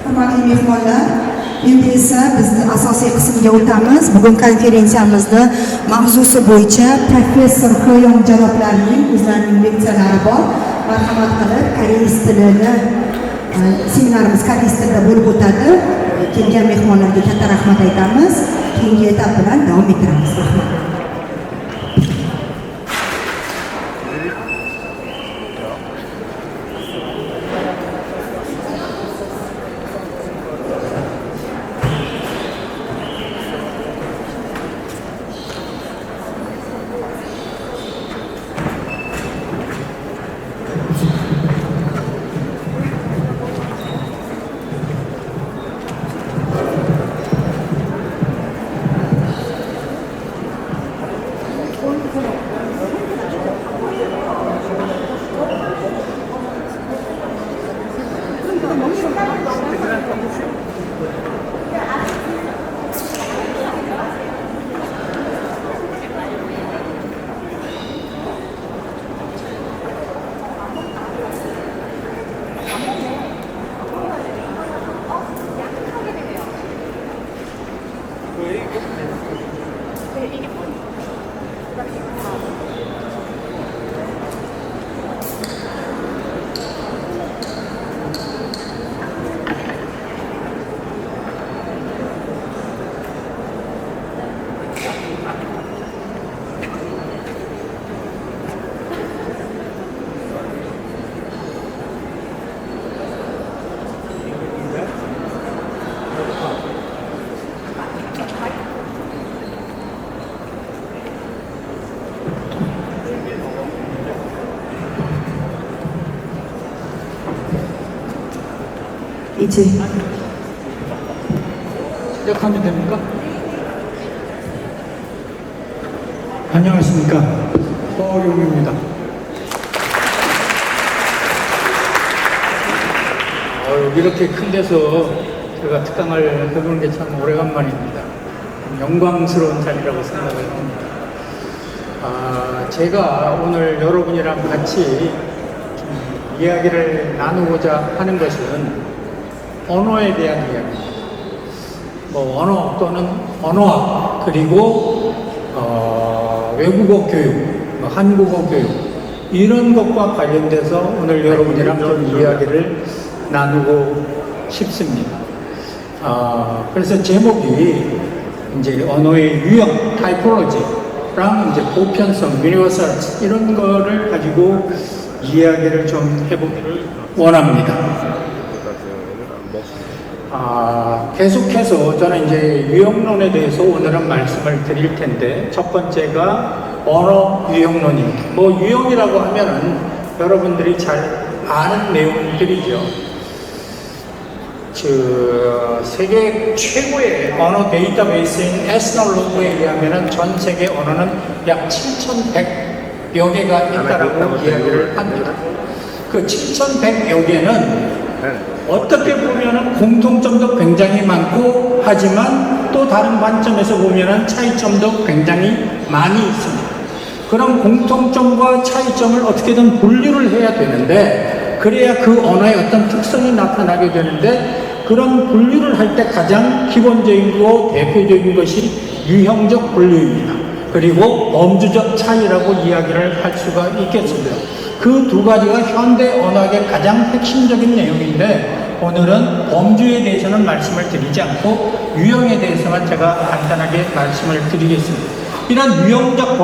Hurmatli mehmonlar, endi esa biz asosiy qismga o'tamiz. Bugun konferensiyamizni mavzusi bo'yicha professor Xoyong janoblarining o'zlarining leksiyalari bor. Marhamat qilib koreys tilini seminarimiz koreys tilida bo'lib o'tadi. Kelgan mehmonlarga katta rahmat aytamiz. Keyingi etap bilan davom ettiramiz. Rahmat. 이제 시작하면 됩니까? 안녕하십니까, 허용입니다. 이렇게 큰 데서 제가 특강을 해보는 게 참 오래간만입니다. 영광스러운 자리라고 생각을 합니다. 제가 오늘 여러분이랑 같이 이야기를 나누고자 하는 것은 언어에 대한 이야기입니다. 언어 또는 언어학, 그리고 외국어 교육, 한국어 교육, 이런 것과 관련돼서 오늘 여러분이랑 좀 이야기를 나누고 싶습니다. 그래서 제목이 이제 언어의 유형, 타이포로지랑 이제 보편성, 유니버설티, 이런 거를 가지고 이야기를 좀 해보기를 원합니다. 계속해서 저는 이제 유형론에 대해서 오늘은 말씀을 드릴 텐데, 첫 번째가 언어 유형론입니다. 유형이라고 하면은 여러분들이 잘 아는 내용들이죠. 세계 최고의 언어 데이터베이스인 에스널로그에 의하면은 전 세계 언어는 약 7,100여 개가 있다라고 이야기를 합니다. 그 7,100여 개는 어떻게 보면은 공통점도 굉장히 많고, 하지만 또 다른 관점에서 보면은 차이점도 굉장히 많이 있습니다. 그런 공통점과 차이점을 어떻게든 분류를 해야 되는데, 그래야 그 언어의 어떤 특성이 나타나게 되는데, 그런 분류를 할 때 가장 기본적이고 대표적인 것이 유형적 분류입니다. 그리고 범주적 차이라고 이야기를 할 수가 있겠습니다. 그 두 가지가 현대 언어학의 가장 핵심적인 내용인데, 오늘은 범주에 대해서는 말씀을 드리지 않고 유형에 대해서만 제가 간단하게 말씀을 드리겠습니다. 이런 유형적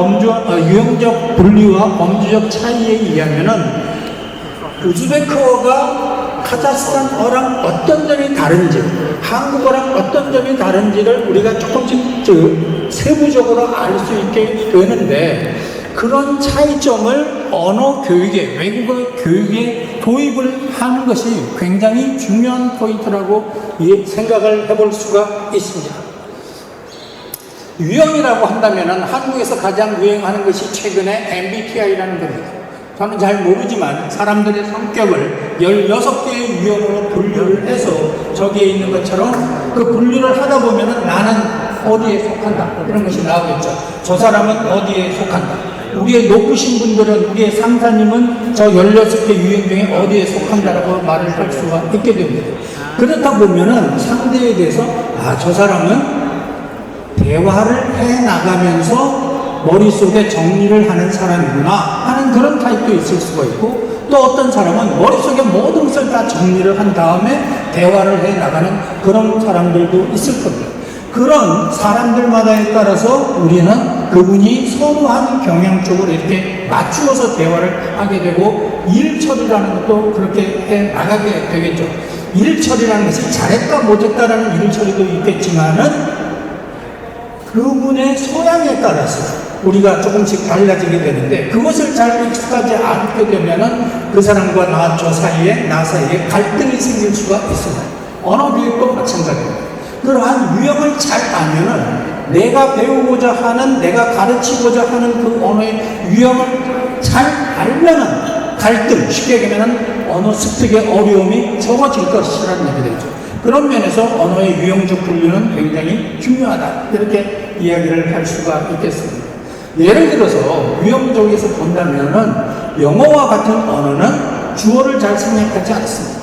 분류와 범주적 차이에 의하면은 우즈베크어가 카자흐스탄어랑 어떤 점이 다른지, 한국어랑 어떤 점이 다른지를 우리가 조금씩 세부적으로 알 수 있게 되는데, 그런 차이점을 언어 교육에, 외국어 교육에 도입을 하는 것이 굉장히 중요한 포인트라고 생각을 해볼 수가 있습니다. 유형이라고 한다면 한국에서 가장 유행하는 것이 최근에 MBTI라는 겁니다. 저는 잘 모르지만 사람들의 성격을 16개의 유형으로 분류를 해서 저기에 있는 것처럼 그 분류를 하다 보면은 나는 어디에 속한다 이런 것이 나오겠죠. 저 사람은 어디에 속한다. 우리의 높으신 분들은 우리의 상사님은 저 16개 유형 중에 어디에 속한다라고 말을 할 수가 있게 됩니다. 그렇다 보면은 상대에 대해서 저 사람은 대화를 해 나가면서 머릿속에 정리를 하는 사람이구나 하는 그런 타입도 있을 수가 있고, 또 어떤 사람은 머릿속에 모든 것을 다 정리를 한 다음에 대화를 해 나가는 그런 사람들도 있을 겁니다. 그런 사람들마다에 따라서 우리는 그분이 선호하는 경향 쪽으로 이렇게 맞추어서 대화를 하게 되고, 일 처리라는 것도 그렇게 해 나가게 되겠죠. 일 처리라는 것이 잘했다 못했다라는 일 처리도 있겠지만은 그분의 소양에 따라서 우리가 조금씩 달라지게 되는데, 그것을 잘 익숙하지 않게 되면은 그 사람과 나 사이에 갈등이 생길 수가 있습니다. 언어 교육도 마찬가지입니다. 그러한 유형을 잘 알면은 내가 배우고자 하는, 내가 가르치고자 하는 그 언어의 유형을 잘 알면은 갈등, 쉽게 얘기하면은 언어 습득의 어려움이 적어질 것이라는 얘기 되죠. 그런 면에서 언어의 유형적 분류는 굉장히 중요하다, 이렇게 이야기를 할 수가 있겠습니다. 예를 들어서 유형적에서 본다면은 영어와 같은 언어는 주어를 잘 생략하지 않습니다.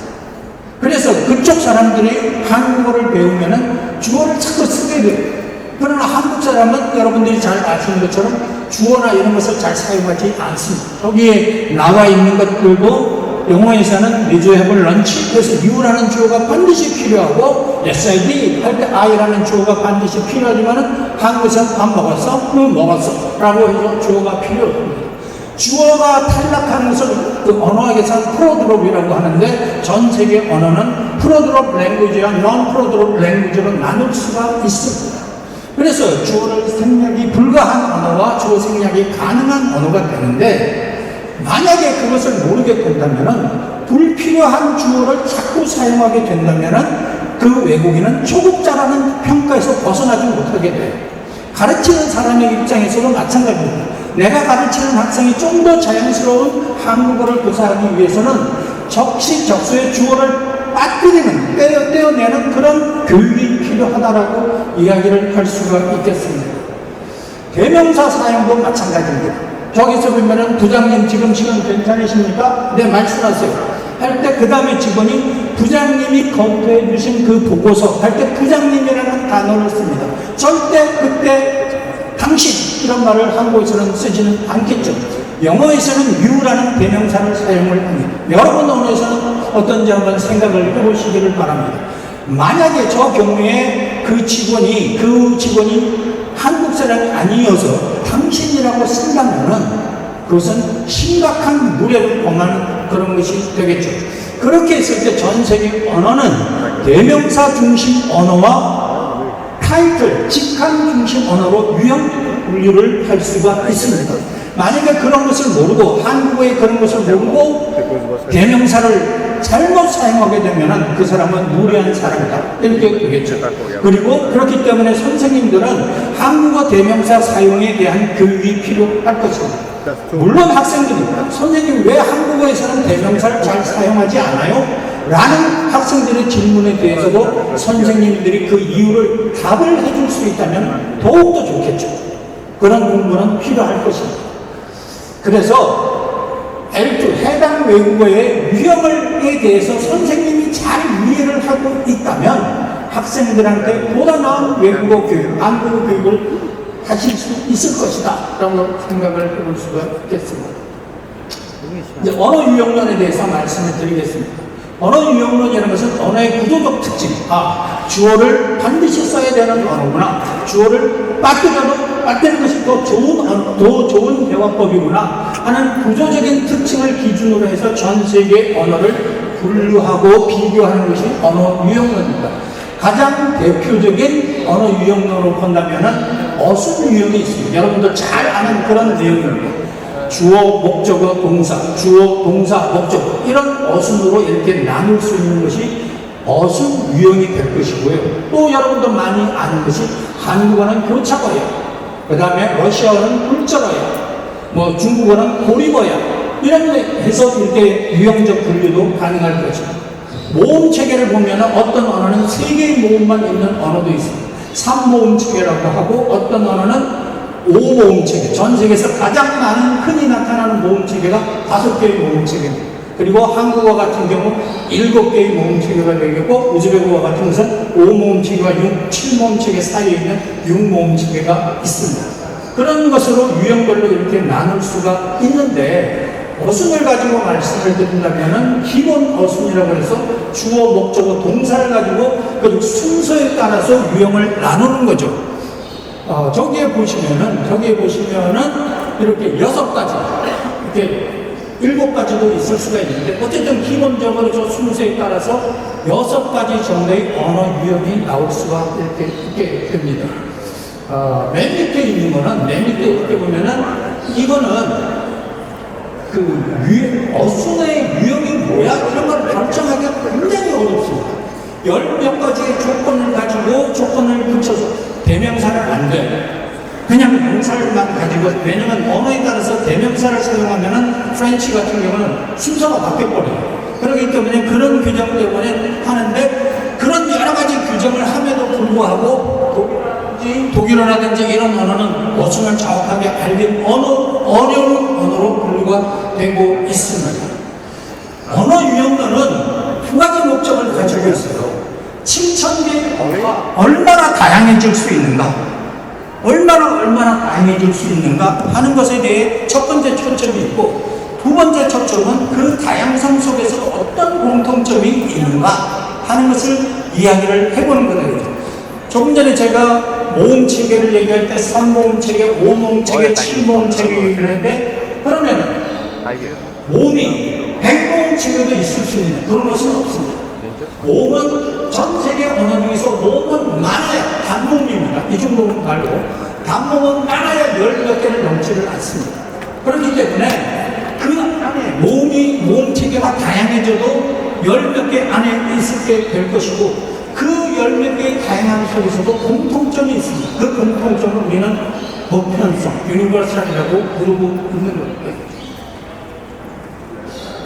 그래서 그쪽 사람들이 한국어를 배우면은 주어를 자꾸 쓰게 돼요. 그러나 한국 사람은 여러분들이 잘 아시는 것처럼 주어나 이런 것을 잘 사용하지 않습니다. 거기에 나와 있는 것들도 영어에서는 Did you have lunch? 그래서 you라는 주어가 반드시 필요하고 yes I did 할 때 I라는 주어가 반드시 필요하지만은 한국에서는 밥 먹었어? 먹었어 라고 해서 주어가 필요합니다. 주어가 탈락하는 것을 그 언어학에서는 프로드롭이라고 하는데, 전 세계 언어는 프로드롭 랭귀지와 non 프로드롭 랭귀지로 나눌 수가 있습니다. 그래서 주어를 생략이 불가한 언어와 주어 생략이 가능한 언어가 되는데, 만약에 그것을 모르게 된다면은 불필요한 주어를 자꾸 사용하게 된다면은 그 외국인은 초급자라는 평가에서 벗어나지 못하게 돼요. 가르치는 사람의 입장에서도 마찬가지입니다. 내가 가르치는 학생이 좀 더 자연스러운 한국어를 구사하기 위해서는 적시적소의 주어를 빠뜨리는, 떼어내는 그런 교육이 필요하다라고 이야기를 할 수가 있겠습니다. 대명사 사용도 마찬가지입니다. 저기서 보면은 부장님 지금 시간 괜찮으십니까? 네, 말씀하세요. 할 때 그 다음에 직원이 부장님이 검토해 주신 그 보고서 할 때 부장님이라는 단어를 씁니다. 절대 그때 당신 이런 말을 한국에서는 쓰지는 않겠죠. 영어에서는 you라는 대명사를 사용을 합니다. 여러분 언어에서는 어떤지 한번 생각을 해보시기를 바랍니다. 만약에 저 경우에 그 직원이 한국 사람이 아니어서 당신이라고 쓴다면은 그것은 심각한 무례를 범하는 그런 것이 되겠죠. 그렇게 했을 때 전 세계 언어는 대명사 중심 언어와 타이틀, 직함 중심 언어로 유형 분류를 할 수가 있습니다. 만약에 그런 것을 모르고, 한국어의 그런 것을 모르고 대명사를 잘못 사용하게 되면 그 사람은 무례한 사람이다, 이렇게 되겠죠. 그리고 그렇기 때문에 선생님들은 한국어 대명사 사용에 대한 교육이 필요할 것입니다. 물론 학생들이 선생님 왜 한국어에서는 대명사를 잘 사용하지 않아요? 라는 학생들의 질문에 대해서도 선생님들이 그 이유를 답을 해줄 수 있다면 더욱더 좋겠죠. 그런 공부는 필요할 것입니다. 그래서 L2 해당 외국어의 유형에 대해서 선생님이 잘 이해를 하고 있다면 학생들한테 보다 나은 외국어 교육, 한국어 교육을 하실 수 있을 것이다 라고 생각을 해볼 수가 있겠습니다. 이제 언어 유형론에 대해서 말씀을 드리겠습니다. 언어 유형론이라는 것은 언어의 구조적 특징, 주어를 반드시 써야 되는 언어구나, 주어를 빠뜨리는 것이 더 좋은 대화법이구나 하는 구조적인 특징을 기준으로 해서 전 세계 언어를 분류하고 비교하는 것이 언어 유형론입니다. 가장 대표적인 언어 유형론으로 본다면은 어순 유형이 있습니다. 여러분들 잘 아는 그런 내용입니다. 주어, 목적어, 동사, 주어, 동사, 목적어, 이런 어순으로 이렇게 나눌 수 있는 것이 어순 유형이 될 것이고요. 또 여러분들 많이 아는 것이 한국어는 교차어야, 그 다음에 러시아어는 굴절어야, 중국어는 고립어야, 이런 해서 이렇게 유형적 분류도 가능할 것입니다. 모음 체계를 보면 어떤 언어는 3개의 모음만 있는 언어도 있습니다. 3모음 체계라고 하고 어떤 언어는 5모음 체계, 전 세계에서 가장 많은 흔히 나타나는 모음 체계가 5개의 모음 체계입니다. 그리고 한국어 같은 경우 7개의 모음 체계가 되겠고 우즈베크어 같은 것은 5모음 체계와 7모음 체계 사이에 있는 6모음 체계가 있습니다. 그런 것으로 유형별로 이렇게 나눌 수가 있는데 어순을 가지고 말씀을 드린다면 기본 어순이라고 해서 주어, 목적어, 동사를 가지고 그 순서에 따라서 유형을 나누는 거죠. 저기에 보시면은 이렇게 6가지, 이렇게 7가지도 있을 수가 있는데 어쨌든 기본적으로 저 순서에 따라서 6가지 정도의 언어 유형이 나올 수가 이렇게 있게 됩니다. 맨 밑에 있는 거는, 맨 밑에 이렇게 보면은 이거는 어순의 유형이 뭐야? 이런 걸 결정하기가 굉장히 어렵습니다. 10몇 가지의 조건을 가지고 조건을 붙여서 대명사를 안 돼. 그냥 명사를만 가지고, 왜냐면 언어에 따라서 대명사를 사용하면은 프렌치 같은 경우는 순서가 바뀌어버려요. 그렇기 때문에 그런 규정 때문에 하는데 그런 여러 가지 규정을 함에도 불구하고 독일어라든지 이런 언어는 어순을 정확하게 알기 어려운 언어로 분류가 되고 있습니다. 언어 유형론은 2가지 목적을 가지고 있어요. 7,000개의 언어가 얼마나 다양해질 수 있는가, 얼마나 다양해질 수 있는가 하는 것에 대해 첫 번째 초점이 있고, 두 번째 초점은 그 다양성 속에서 어떤 공통점이 있는가 하는 것을 이야기를 해보는 거예요. 조금 전에 제가 모음 체계를 얘기할 때 3모음 체계, 5모음 체계, 7모음 체계 얘기를 했는데, 그러면 모음이 100모음 체계도 있을 수 있는 그런 것은 없습니다. 모음은 전 세계 언어 중에서 모음은 많아야 단모음입니다. 이 정도 말고 단모음은 많아야 10몇 개를 넘지를 않습니다. 그렇기 때문에 그 안에 모음 체계가 다양해져도 10몇 개 안에 있을 게 될 것이고, 그 10몇 개의 다양한 속에서도 공통점이 있습니다. 그 공통점을 우리는 보편성, 유니버설이라고 부르고 있는 거예요.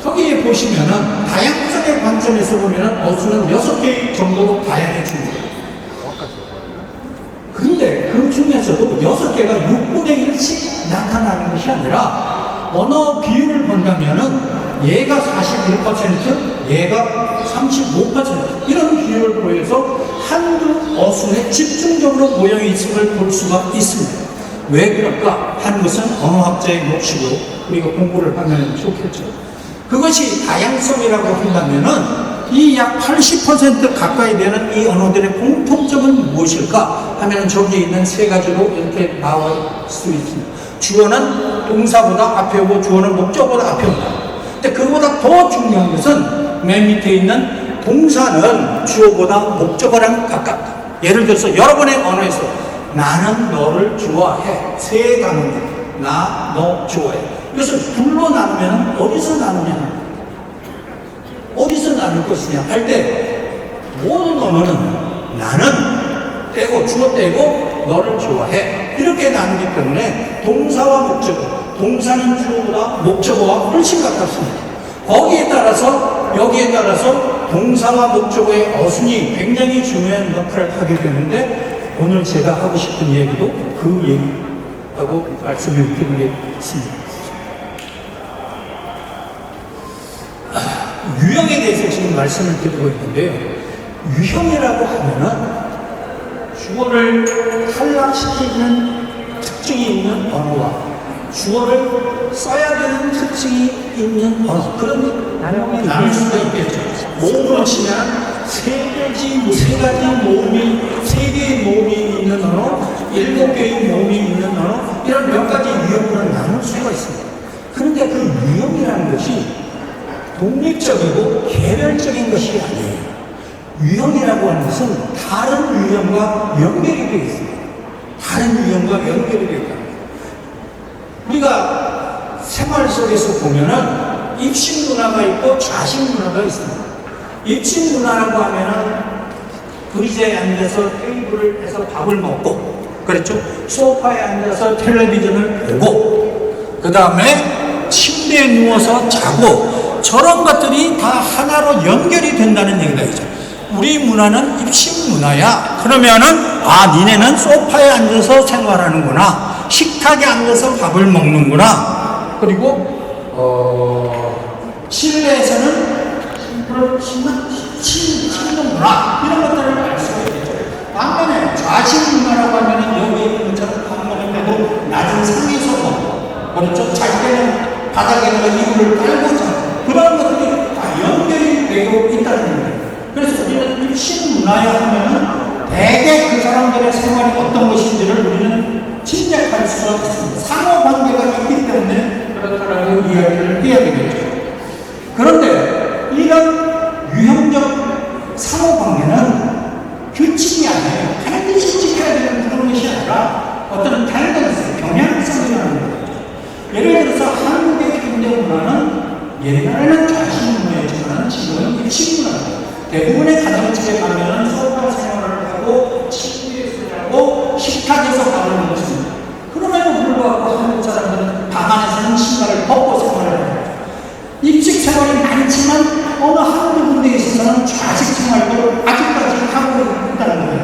저기에 보시면은 다양성의 관점에서 보면은 어순은 6개 정도로 다양해집니다. 근데 그 중에서도 6개가 6분의 1씩 나타나는 것이 아니라 언어 비율을 본다면은 얘가 41%, 얘가 35% 이런 비율을 보여서 한두 어순에 집중적으로 모여있음을 있음을 볼 수가 있습니다. 왜 그럴까 하는 것은 언어학자의 몫이고 우리가 공부를 하면 좋겠죠. 그것이 다양성이라고 한다면은 이 약 80% 가까이 되는 이 언어들의 공통점은 무엇일까 하면 저기에 있는 3가지로 이렇게 나올 수 있습니다. 주어는 동사보다 앞에 오고 주어는 목적보다 앞에 온다. 근데 그보다 더 중요한 것은 맨 밑에 있는 동사는 주어보다 목적어랑 가깝다. 예를 들어서 여러분의 언어에서 나는 너를 좋아해. 3단어입니다. 나, 너, 좋아해. 이것을 둘로 나누면 어디서 나누냐? 어디서 나눌 것이냐 할 때 모든 언어는 나는 떼고 주어 떼고 너를 좋아해 이렇게 나누기 때문에 동사와 목적어, 동사는 주어보다 목적어와 훨씬 가깝습니다. 거기에 따라서 여기에 따라서 동사와 목적어의 어순이 굉장히 중요한 역할을 하게 되는데, 오늘 제가 하고 싶은 얘기도 그 얘기하고 말씀을 드리겠습니다. 유형에 대해서 지금 말씀을 드리고 있는데요. 유형이라고 하면은 주어를 탈락시키는 특징이 있는 언어와 주어를 써야 되는 특징이 있는 언어, 그런 유형이 나눌 수가 있겠죠. 모음으로 치면 3가지 모음이, 3개의 모음이 있는 언어, 7개의 모음이 있는 언어, 이런 몇 가지 유형으로 나눌 수가 있습니다. 그런데 그 유형이라는 것이 독립적이고 개별적인 것이 아니에요. 유형이라고 하는 것은 다른 유형과 연결이 되어 있습니다. 다른 유형과 연결이 되어 있다. 우리가 생활 속에서 보면은 입식 문화가 있고 좌식 문화가 있습니다. 입식 문화라고 하면은 의자에 앉아서 테이블을 해서 밥을 먹고, 그렇죠? 소파에 앉아서 텔레비전을 보고, 그 다음에 침대에 누워서 자고, 저런 것들이 다 하나로 연결이 된다는 얘기가 있죠. 우리 문화는 입식 문화야. 그러면은 니네는 소파에 앉아서 생활하는구나. 식탁에 앉아서 밥을 먹는구나. 그리고 실내에서는 치는구나. 이런 것들을 알 수가 있겠죠. 반면에 좌식 문화라고 하면은 여기 있는 것처럼 밥 먹을 때도 낮은 상에서 먹고, 그렇죠. 잘 때는 바닥에다가 이불을 깔고 자. 그런 것들이 다 연결이 되고 있다는 거예요. 그래서 우리는 입식 문화야 하면은 대개 그 사람들의 생활이 어떤 것인지를 우리는 짐작할 수가 있습니다. 상호관계가 있기 때문에 그렇다라는 이야기를 해야 되겠죠. 그런데 이런 유형적 상호관계는 규칙이 아니에요. 반드시 지켜야 되는 그런 것이 아니라 어떤 밸런스, 경향성이라는 거죠. 예를 들어서 한국의 현대 문화는 옛날에는 좌식 문화였지만 지금은 입식 문화입니다. 대부분의 가정집에 가면은 소파 생활을 하고 침대에서 자고 식탁에서 밥을 먹습니다. 그럼에도 불구하고 한국 사람들은 방 안에서는 신발을 벗고 생활을 합니다. 입식 생활이 많지만 어느 한두 군데에 있어서는 좌식 생활도 아직까지 하고 있다는 거예요.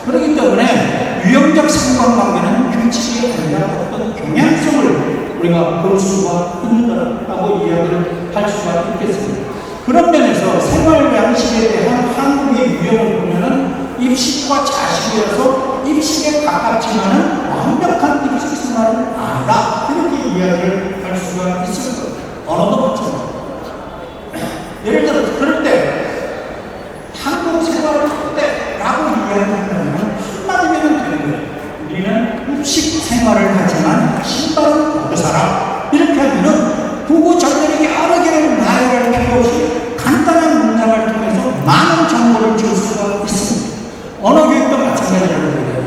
그렇기 때문에 유형적 상관관계는 규칙이 아니라 어떤 경향성을 우리가 볼 수가 있다고 이야기를 할 수가 있겠습니다. 그런 면에서 생활 양식에 대한 한국의 유형을 보면은 입식과 자식이어서 입식에 가깝지만은 완벽한 입식 생활은 아니다. 이렇게 이야기를 할 수가 있을 겁니다. 언어도 마찬가지입니다. 예를 들어서 그럴 때 한국 생활을 할 때라고 이야기한다면 한마디면 되는 거예요. 우리는 입식 생활을 하지만 신발은 벗고 살아. 이렇게 하면은 구구절절하게 여러 개를 나열할 필요 없이 간단한 문장을 통해서 많은 정보를 줄 수가 있습니다. 언어 교육도 마찬가지라고 해요.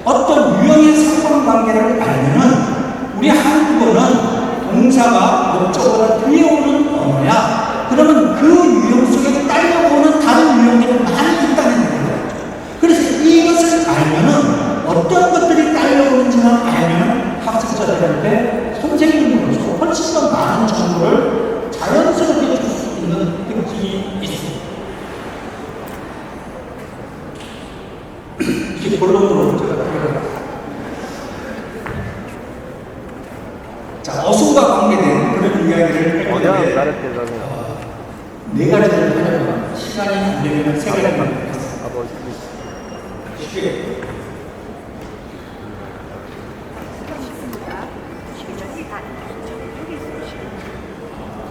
어떤 유형의 상관관계를 알면은 우리 한국어는 동사가 목적어보다 뒤에 오는 언어야. 그러면 그 유형 속에 딸려오는 다른 유형들이 많이 있다는 거예요. 그래서 이것을 알면은 어떤 것들이 딸려오는지만 알면 학습자들한테 선생님으로서 훨씬 더 많은 정보를 자연스럽게 줄 수 있는 느낌이 있습니다. 이게 본론으로 제가 들어갑니다. 자, 어순과 관계된 그런 이야기를 할 건데 네 가지를 하려면 시간이 안 되면 세 가지만 하겠습니다. 쉽게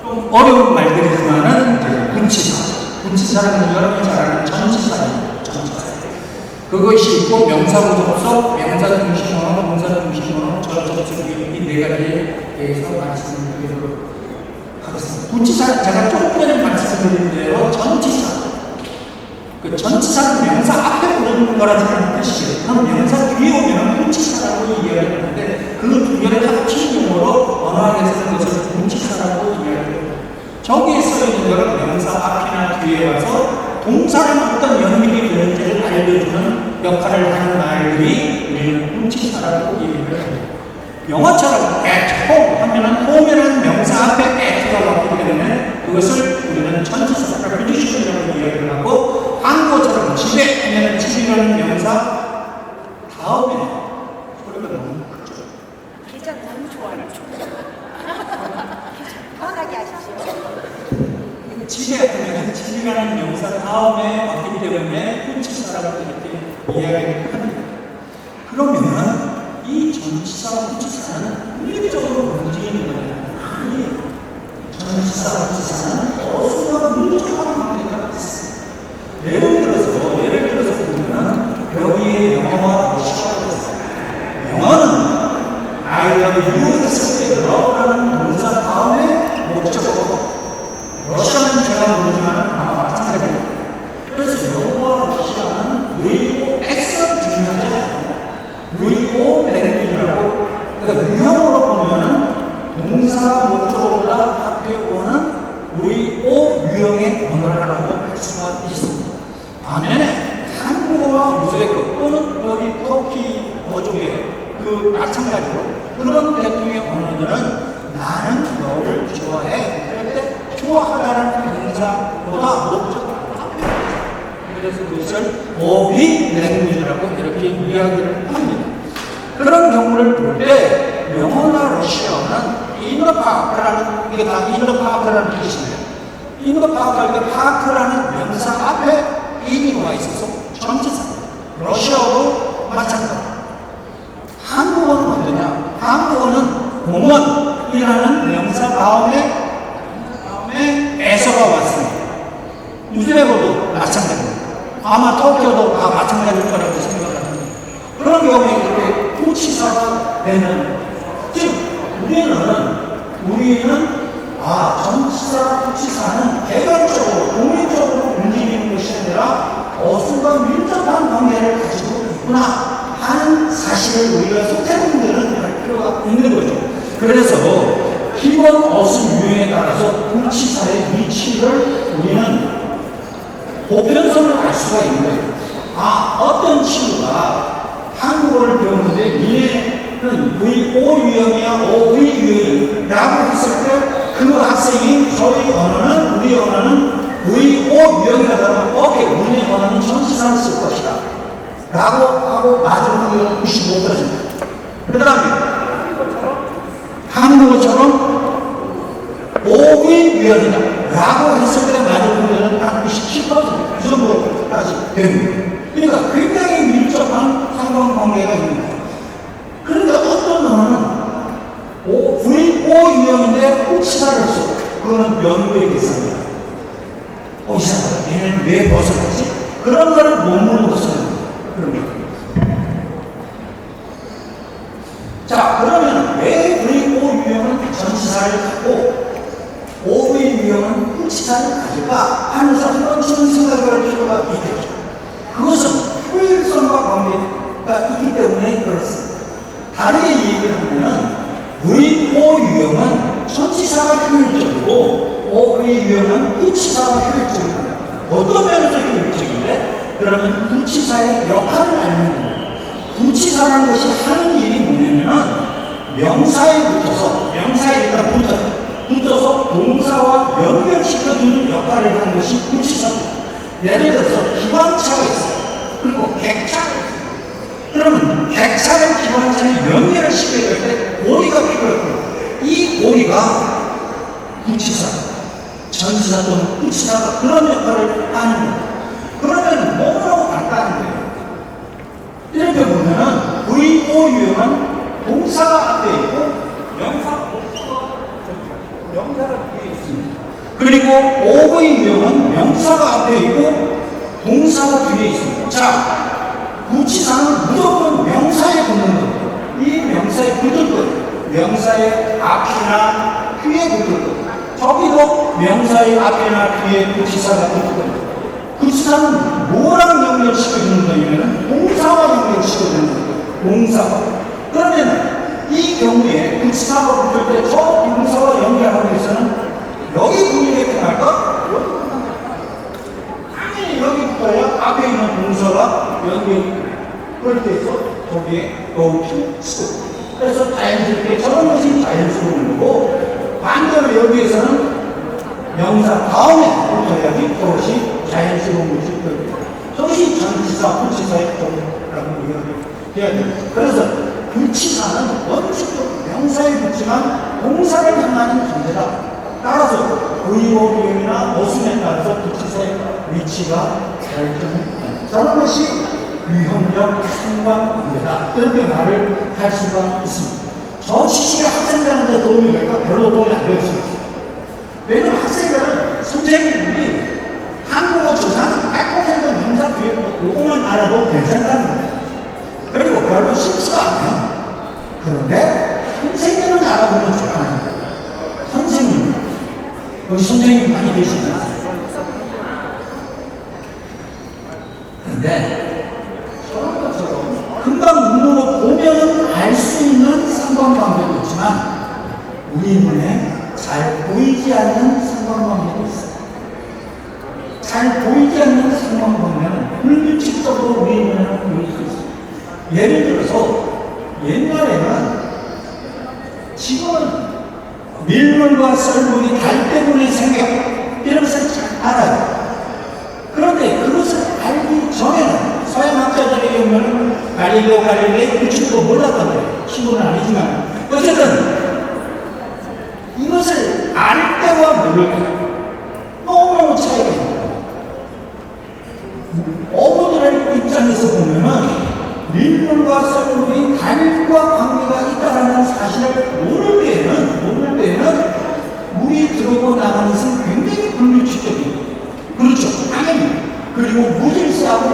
좀 어려운 말들이지만은 군치사는 여러분이 잘 아는 전치사입니다. 그것이 있고 명사구조서, 명사 중심 언어, 동사 중심 언어, 전접속 이 네 가지에 대해서 말씀드리도록 하겠습니다. 군치사 제가 조금 전에 말씀드린 대로 전치사. 그 전치사는 명사 앞에 오는 거라는 뜻이에요. 그럼 명사 뒤에 오면 군치사라고 이야기하는데 그 두 개를 합친 용어로 언어학에서는 그것을 군치사라고 이야기합니다. 저기에 써있는 거는 명사 앞이나 뒤에 와서 동사랑 어떤 연결이 되는지를 알려주는 역할을 하는 말들이 우리는 군치사라고 얘기를 합니다. 영어처럼 at home 하면은 home이라는 명사 앞에 at가 왔기 때문에 그것을 우리는 전치사 preposition이라고 이야기를 하고 한국어처럼 집에 하면은 집이라는 명사 다음에 소리가 너무 크죠. 기자 너무 좋아요. 편하게 하십시오. 집에 하면 집이라는 명사 다음에 왔기 때문에 군치사라고 이렇게 이야기를 합니다. 그러면 이 전치사와 군치사는 물리적으로 움직이는 거예요. 이 전치사와 군치사는 어수와 물리적인 관계가 있습니다. 예를 들어서 보면 여기에 영어와 러시아가 있습니다. 영어는 I love you 했을 때 love라는 동사 다음에 목적어고 러시아는 제가 모르지만 아마 마찬가지입니다. 그래서 영어와 러시아는 의고 애써 중요하지 의고 랭귀지라고 그러니까 유형으로 보면은 동사 목적어보다 앞에 오는 의고 유형의 언어라고 할 수가 있습니다. 반면에 한국어와 우즈베크 또는 여기 터키 어족의 그 마찬가지로 그런 대통의 언어들은 나는 너를 좋아해. 그럴 때 좋아하다는 동사보다 목적어 앞에 그래서 그것을 오비 랭귀지라고 이렇게 이야기를 합니다. 그런 경우를 볼 때 영어나 러시아어는 인더파크라는, 이게 다 인더파크라는 뜻이에요. 인더파크가 파크라는 명사 앞에 인이 와 있어서 전치사. 러시아어도 마찬가지입니다. 한국어는 어떠냐? 한국어는 공원이라는 명사 다음에 에서가 왔습니다. 우즈베고도 마찬가지입니다. 아마 터키어도 다 마찬가지일 거라고 생각합니다. 그런 경우에 이렇게 후치사가 되는, 즉 우리는 전치사, 후치사는 개별적으로 독립적으로 움직이는 것이 아니라 어순과 밀접한 관계를 가지고 있구나 하는 사실을 우리가 소태분들은 알 필요가 있는 거죠. 그래서 기본 어순 유형에 따라서 후치사의 위치를 우리는 보편성을 알 수가 있는 거예요. 어떤 친구가 한국어를 배우는데 얘는 O 유형이야, OV 유형이라고 했을 때 그 학생이 저희 언어는, 우리 언어는 O 유형이라고 하면 오케이, 우리 언어는 전치사를 쓸 것이다 라고 하고 맞은 확률은 95%. 그 다음에 한국어처럼 OV 유형이다 라고 했을 때 맞은 확률은 딱 97%. 이 정도까지 됩니다. 그러니까 굉장히 밀접한 상관관계가 있는 거예요. 그런데 어떤 언어는 O 유형인데 후치사를 써. 그거는 연구의 대상이야. 이상하다. 얘는 왜 벗어났지? 그런 거를 못 물어봤어요. 자, 그러면 왜 O 유형은 전치사를 갖고 OV 유형은 후치사를 가질까 하면서 한 번쯤은 생각을 할 필요가 있겠죠. 그것은 효율성과 관계가 있기 때문에 그렇습니다. 다르게 얘기를 하면은 O 유형은 전치사가 효율적이고 OV 유형은 후치사가 효율적입니다. 어떤 면에서 효율적인데? 그러면 후치사의 역할을 알면 됩니다. 후치사라는 것이 하는 일이 뭐냐면은 명사에 붙어서 동사와 연결시켜주는 역할을 하는 것이 후치사입니다. 예를 들어서 기관차가 있어요. 그리고 객차가 있어요. 그러면 객차를 기관차에 연결을 시켜야 될 때 고리가 필요해요. 이 고리가 후치사, 전치사 또는 후치사가 그런 역할을 하는 거예요. 그러면 뭐라고 간단한 거예요. 이렇게 보면은 VO 유형은 동사가 앞에 있고 명사가 뒤에 있습니다. 그리고 OV 유형은 명사가 앞에 있고 동사가 뒤에 있습니다. 자, 후치사는 무조건 명사에 붙는 거예요. 이 명사에 붙을 거예요. 명사의 앞이나 뒤에 붙을 거예요. 저기도 명사의 앞이나 뒤에 후치사가 붙을 거예요. 후치사는 뭐랑 연결시켜주는 거냐면 동사와 연결시켜주는 거예요. 동사와. 그러면 이 경우에 후치사가 붙을 때 저 동사와 연결하기 위해서는 여기 분위기에 들어갈까? 당연히 여기 붙어야 앞에 있는 동사가 연결이 그럴 때에서 거기에 go to school. 그래서 자연스럽게 저런 것이 자연스러운 거고, 반대로 여기에서는 명사 다음에 붙어야지 그것이 자연스러운 것이 되고, 저것이 전치사, 후치사의 경우라고 이야기해야 됩니다. 그래서 후치사는 원칙적으로 명사에 붙지만 동사를 향하는 존재다. 따라서 의어비용이나 어순에 따라서 후치사의 위치가 결정됩니다. 저런 것이 유형적 상관관계다. 이렇게 말을 할 수가 있습니다. 저 지식이 학생들한테 도움이 될까? 별로 도움이 안 될 수 있어요. 왜냐면 학생들은 선생님들이 한국어 조사는 100% 명사 뒤에 요것만 알아도 괜찮다는 거예요. 그리고 별로 쉽지가 않아요. 그런데 선생님은 알아보면 좋아하는 거예요. 선생님. 여기 선생님 많이 계시잖아요. 그런데 저런 것처럼 금방 눈으로 보면 알 수 있는 상관관계도 있지만 우리 눈에 잘 보이지 않는 상관관계도 있어요. 잘 보이지 않는 상관관계는 불규칙적으로 우리 눈에는 보일 수 있어요. 예를 들어서 옛날에는 지금은 밀물과 썰물이 달 때문에 생겨 이런 것을 잘 알아요. 그런데 그것을 알 갈릴레오 갈릴레이 그 친구도 몰랐단 말이에요. 친구는 아니지만 어쨌든 이것을 알 때와 모를 때 너무너무 차이가 있어요. 어부들의 입장에서 보면은 밀물과 썰물이 달과 관계가 있다는 사실을 모를 때에는 물이 들어오고 나가는 것은 굉장히 불규칙적이에요. 그렇죠. 당연히. 그리고 무질서하고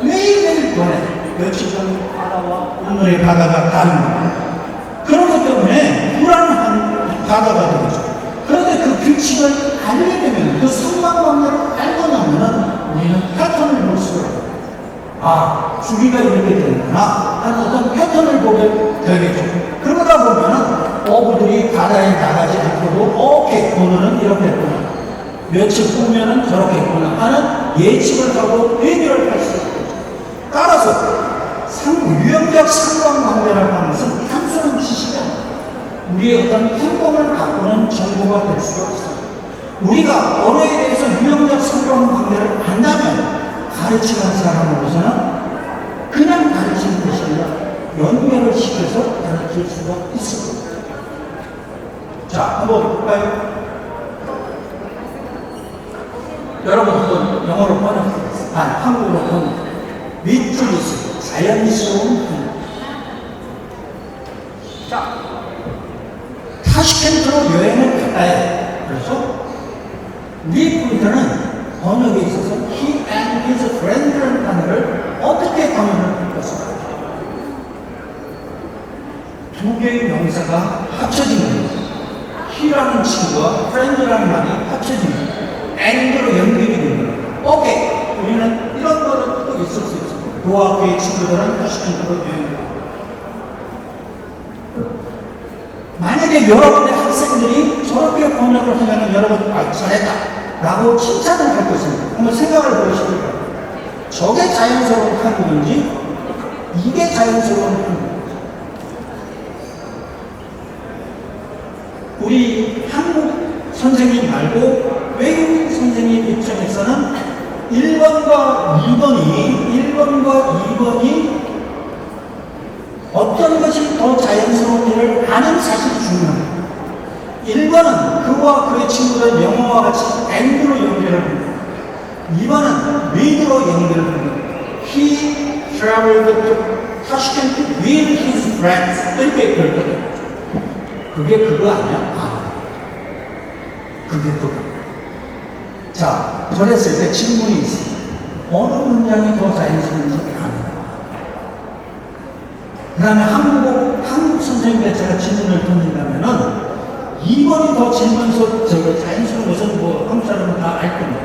매일매일 변해. 며칠 전 바다와 오늘의 바다가 다른 거예요. 그런 것 때문에 불안한 바다가 되겠죠. 그런데 그 규칙을 알게 되면, 그 상관관계를 알고 나면은 우리는 패턴을 볼 수가 있어요. 아, 주기가 이렇게 되는구나 하는 어떤 패턴을 보게 되겠죠. 그러다 보면은 어부들이 바다에 나가지 않고도 오케이, 오늘은 이렇게 했구나, 며칠 후면은 저렇게 했구나 하는 예측을 하고 해결을 할 수 있죠. 따라서 유형적 상관관계라고 하는 것은 단순한 지식이 아닙니다. 우리의 어떤 행동을 바꾸는 정보가 될 수가 있습니다. 우리가 언어에 대해서 유형적 상관관계를 안다면 가르치는 사람으로서는 그냥 가르치는 것이 아니라 연결을 시켜서 가르칠 수가 있습니다. 자, 한번 볼까요? 여러분 한번 영어로 번역해보겠습니다. 한국어로 번역. 밑줄이 있어요. 자연스러운 행동. 자, 타슈켄트로 여행을 갔다 해요. 그래서 우리 분들은 번역에 있어서 he and his friend라는 단어를 어떻게 번역을 할 것인가? 두 개의 명사가 합쳐진 거예요. he라는 친구와 friend라는 말이 합쳐진 거예요. and로 연결이 되는 거예요. 오케이, 우리는 이런 거는 또 있을 수 있어요. 도학교의 친구들은 타슈켄트로 여행을 가고, 만약에 여러분의 학생들이 저렇게 번역을 하면 여러분 잘했다 라고 칭찬을 할 것입니다. 한번 생각을 해보시기 바랍니다. 저게 자연스러운 한국인지 이게 자연스러운 한국인지. 우리 한국 선생님 말고 외국인 선생님 입장에서는 1번과 2번이 어떤 것이 더 자연스러운지를 아는 사실이 중요합니다. 1번은 그와 그의 친구들 영어와 같이 and로 연결을 합니다. 2번은 with로 연결을 합니다. He traveled to Tashkent with his friends. 이렇게 결정해요. 그게 그거 아니야? 아, 그게 그거. 자, 저랬을 때 질문이 있습니다. 어느 문장이 더 자연스러운지 압니다. 그 다음에 한국 선생님께 제가 질문을 던진다면은 2번이 더 질문서 자연스러운 것은 뭐 한국 사람은 다 알 겁니다.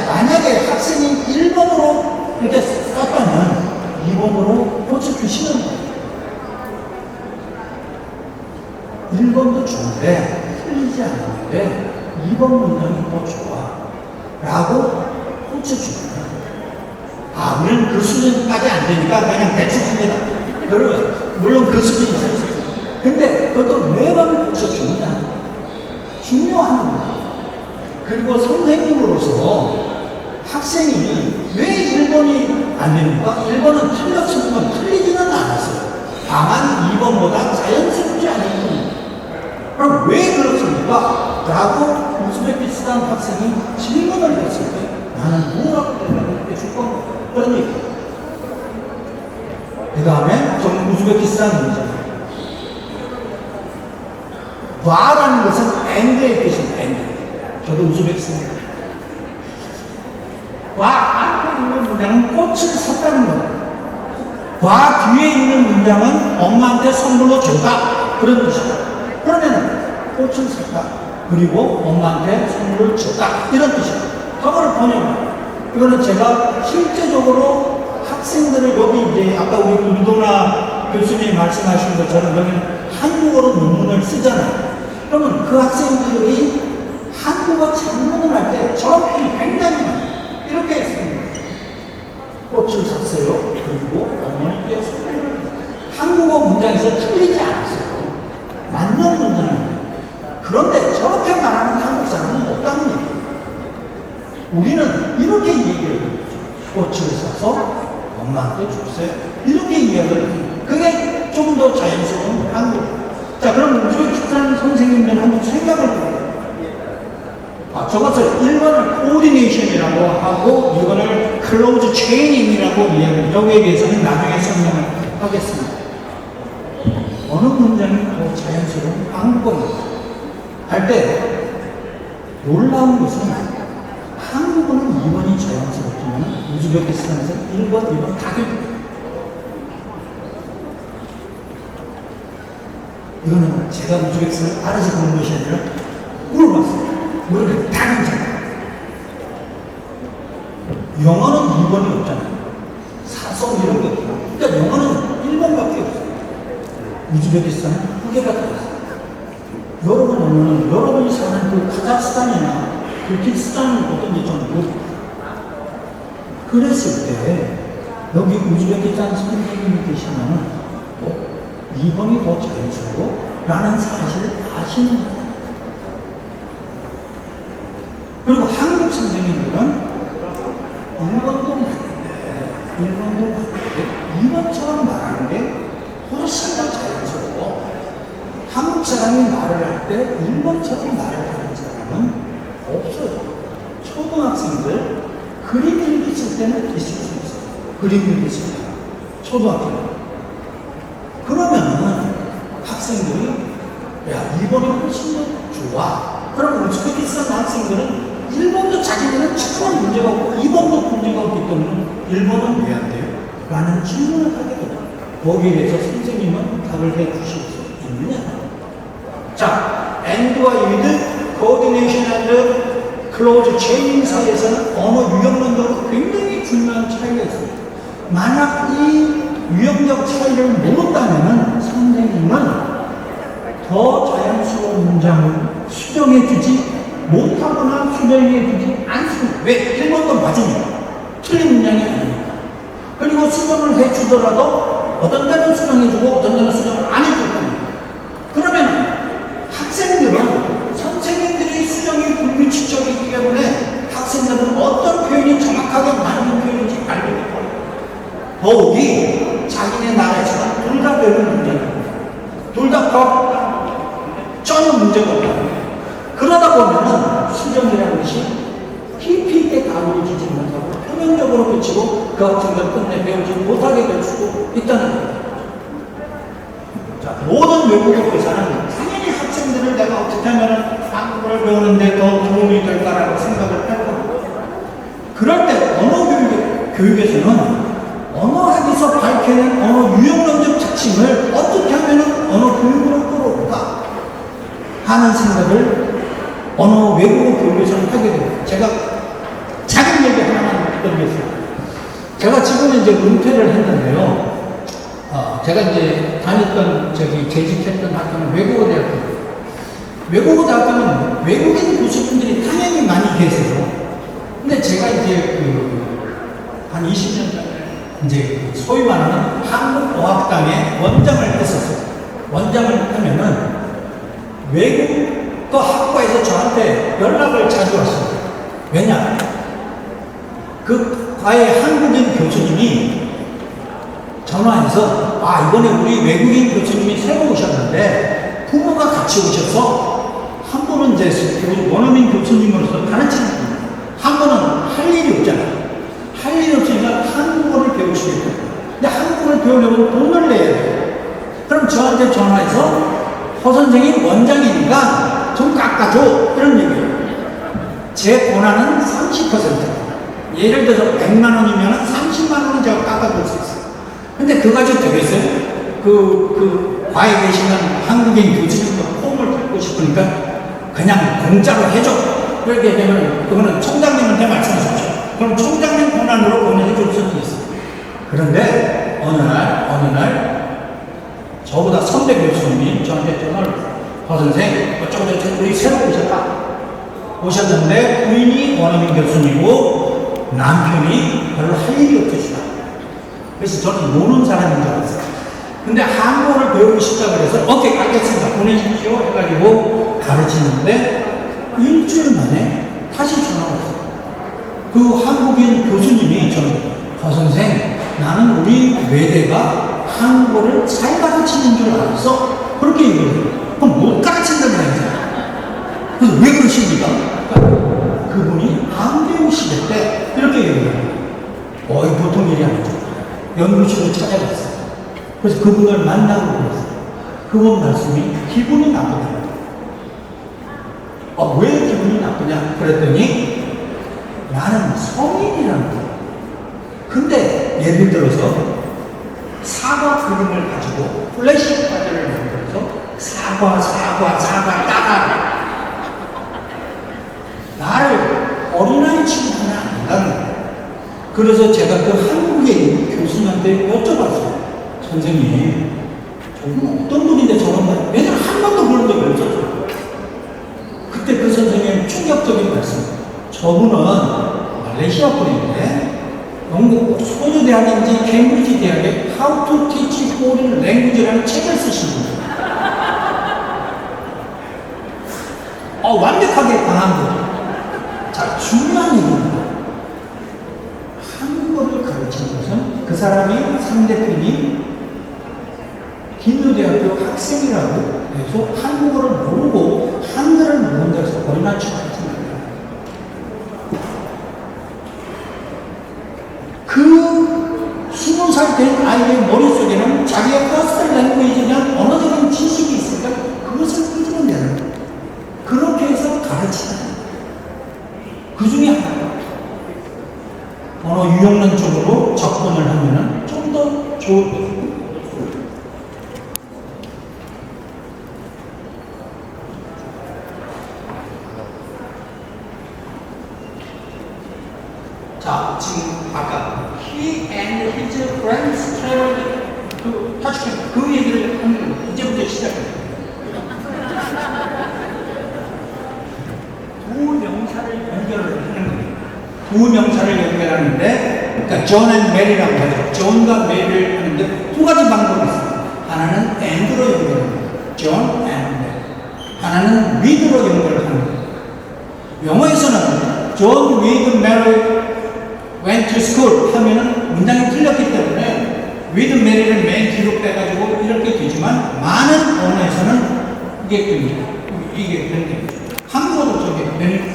만약에 학생이 1번으로 이렇게 썼다면 2번으로 고쳐주시는 거예요. 1번도 좋은데 틀리지 않는데 2번 문장이 더 좋아 라고 고쳐주는 거예요. 아, 우리는 그 수준까지 안 되니까 그냥 대충 합니다. 여러분, 물론 그 수준이 있어요. 근데 그것도 매번 고쳐줍니다. 중요한 겁니다. 그리고 선생님으로서 학생이 왜 1번이 안 됩니까? 1번은 틀렸으면 틀리지는 않았어요. 다만 2번보다 자연스럽지 않은 겁니다. 그럼 왜 그렇습니까? 라고 우즈베키스탄 학생이 질문을 했을 때 나는 뭐라고 대답을 해줄 겁니다. 그런 얘기. 그 다음에 저는 우즈베키스탄 문제입니다. 와라는 것은 and의 뜻입니다. and. 저도 우즈베키스탄입니다. 와 앞에 있는 문장은 꽃을 샀다는 겁니다. 와 뒤에 있는 문장은 엄마한테 선물로 줬다. 그런 뜻이다. 그러면 꽃을 샀다. 그리고 엄마한테 선물을 줬다. 이런 뜻입니다. 그거를 번역합니다. 이거는 제가 실제적으로 학생들을 여기 이제 아까 우리 유도나 교수님이 말씀하신 것처럼 여기는 한국어로 논문을 쓰잖아요. 그러면 그 학생들이 한국어 작문을 할 때 저런 표현이 굉장히 많아요. 이렇게 했습니다. 꽃을 샀어요. 그리고 어머니께 선물을 했어요. 한국어 문장에서 틀리지 않았어요. 맞는 문장입니다. 그런데 저렇게 말하는 한국 사람은 없다는 얘기예요. 우리는 이렇게 얘기를 해요. 꽃을 사서 엄마한테 줬어요. 이렇게 이야기를 해요. 그게 좀 더 자연스러운 한국. 자, 그럼 우즈베키스탄 선생님들 한번 생각을 해봐요. 저것을 1번을 코디네이션이라고 하고 이거를 클로즈 체인이라고 이야기해요. 여기에 대해서는 나중에 설명을 하겠습니다. 어느 문장이 더 자연스러운 한국어입니다. 할 때 놀라운 것은 한국어는 2번이 자연스럽지만 우즈베키스탄에서는 1번, 2번 다 됩니다. 이거는 제가 우즈베키스탄을 알아서 보는 것이 아니라 물어봤어요. 물어봤더니 다 괜찮아요. 영어는 2번이 없잖아요. 사성 이런 게 없고. 그러니까 영어는 1번밖에 없어요. 우즈베키스탄은 2개가 더 있어요. 여러분 언어는 여러분이 사는 그 카자흐스탄이나 키르기스탄은 어떤지 좀 모르겠어요. 그랬을 때 여기 우즈베키스탄 선생님이 계시면 2번이 더 자연스러워 라는 사실을 아시는 거예요. 그리고 한국 선생님들은 1번도 맞는데 2번처럼 말하는 게 훨씬 더 자연스럽고 한국 사람이 말을 할 때 1번처럼 말을 하는 사람은 없어요. 초등학생들 그림 일기 쓸 때는 있을 수 있어요. 그림 일기 쓸 때. 초등학교. 그러면은 학생들이 야 1번이 훨씬 더 좋아. 그럼 우즈베키스탄 학생들은 1번도 자기들은 정말 문제가 없고 2번도 문제가 없기 때문에 1번은 왜 안 돼요? 라는 질문을 하게 돼요. 거기에 대해서 선생님은 답을 해 주실 수 있느냐? 자, and와 with, coordination and close chain 사이에서는 언어 유형론적으로 굉장히 중요한 차이가 있어요. 만약 이 유형적 차이를 모른다면 선생님은 더 자연스러운 문장을 수정해주지 못하거나 수정해주지 않습니다. 왜? 1번도 맞으니까. 틀린 문장이 아니니까. 그리고 수정을 해주더라도 어떤 데는 수정해주고 어떤 데는 수정을 안 해줄 겁니다. 그러면 학생들은 선생님들이 수정이 불규칙적이기 때문에 학생들은 어떤 표현이 정확하게 맞는 표현인지 알고 있고 더욱이 자기네 나라에서는 둘 다 배우는 문제입니다. 둘 다 전혀 문제가 없다. 그러다 보면은 수정이라는 것이 깊이 있게 다루어지지 못하고 표면적으로 그치고 그 학생들 끝내 배우지 못하게 될 수도 있다는 거예요. 자, 모든 외국어 회사는 당연히 학생들을 내가 어떻게 하면 한국어를 배우는데 더 도움이 될까라고 생각을 할 겁니다. 그럴 때 언어 교육에서는 언어학에서 밝혀낸 언어 유형론적 특징을 어떻게 하면 언어 교육으로 끌어올까 하는 생각을 언어 외국어 교육에서는 하게 됩니다. 제가 작은 얘기 하나만 드리겠습니다. 제가 지금 이제 은퇴를 했는데요. 제가 이제 다녔던 재직했던 학교는 외국어대학교입니다. 외국어대학교는 외국인 교수분들이 당연히 많이 계세요. 근데 제가 이제 한 20년 전에 이제 소위 말하는 한국어학당에 원장을 했었어요. 원장을 하면은 외국어 학과에서 저한테 연락을 자주 왔어요. 왜냐? 그 과의 한국인 교수님이 전화해서 이번에 우리 외국인 교수님이 새로 오셨는데 부모가 같이 오셔서 한 분은 이제 원어민 교수님으로서 가르치는 분이에요. 한 분은 할 일이 없잖아요. 할 일이 없으니까 한국어를 배우시겠다. 근데 한국어를 배우려면 돈을 내야 돼요. 그럼 저한테 전화해서 허 선생님 원장이니까 좀 깎아줘. 이런 얘기예요. 제 권한은 30%. 예를 들어서 100만 원이면 30만 원은 제가 깎아줄 수 있어요. 근데 그 가지고 되겠어요? 과에 계시는 한국인 교수님도 폼을 듣고 싶으니까 그냥 공짜로 해줘. 그렇게 되면 그거는 총장님한테 말씀하십시오. 그럼 총장님 권한으로 보내줄 수도 있어요. 그런데 어느 날 저보다 선배 교수님이 저한테 전화를 했어요. 허 선생, 어쩌고저쩌고 우리 새로 오셨는데 부인이 원어민 교수님이고 남편이 별로 할 일이 없으시다. 그래서 저는 노는 사람인 줄 알았어요. 근데 한국어를 배우고 싶다 그래서 오케이 알겠습니다 보내십시오 해가지고 가르치는데 일주일 만에 다시 전화가 왔어요. 그 한국인 교수님이 저는 허 선생 나는 우리 외대가 한국어를 잘 가르치는 줄 알았어. 그렇게 얘기해요. 그럼 못 가르친다는 거야. 그래서 왜 그러십니까? 그분이 안 배우시겠대. 이렇게 얘기해요. 보통 일이 아니죠. 연구실을 찾아갔어요. 그래서 그분을 만나고 그랬어요. 그분 말씀이 기분이 나쁘다. 왜 기분이 나쁘냐? 그랬더니 나는 성인이라는 거야. 근데 예를 들어서 사과 그림을 가지고 플래시 카드를 만들어서 사과 따라 나를 어린아이 취급하면 안 된다는 거야. 그래서 제가 그 한국에 있는 교수님한테 여쭤봤어요. 선생님, 저분 어떤 분인데 저런 말, 왜냐면 한 번도 그런 적이 없었어요. 그때 그 선생님 충격적인 말씀. 저분은 말레이시아 분인데 영국 옥스퍼드 대학인지 케임브리지 대학에 How to Teach Foreign Language라는 책을 쓰신 분이에요. 완벽하게 강한 거예요. 자, 중요한 얘기입니다. 한국어를 가르치는 것은 그 사람이 상대편이 기묘대학교 학생이라고 해서 한국어를 모르고 한글을 모른다 해서 어린아이 취급하지 말아요. 그 20살 된 아이의 머릿속에는 자기의 퍼스널 랭귀지에 대한 언어적인 지식이 있으니까 그것을 끄집어내는 거예요. 그렇게 해서 가르치는 거예요. 그 중에 하나가 언어 유형론 쪽으로 접근을 하면 좀 더 좋을 거예요. 자, 지금 아까 he and his friends traveled to Tashkent 그 얘기를 하는 이제부터 시작해요. 두 명사를 연결을 하는 거예요. 두 명사를 연결하는데, 그러니까 존 앤 메리라고 하죠. 존과 메리를 하는데 두 가지 방법이 있어요. 하나는 and로 연결합니다. 존 앤 메리. 하나는 with로 연결을 하는 거예요. 영어에서는 존 with Mary went to school 하면은 문장이 틀렸기 때문에 with Mary를 맨 뒤로 빼가지고 이렇게 되지만 많은 언어에서는 이게 됩니다. 이게 됩니다. 한국어도 저게 됩니다.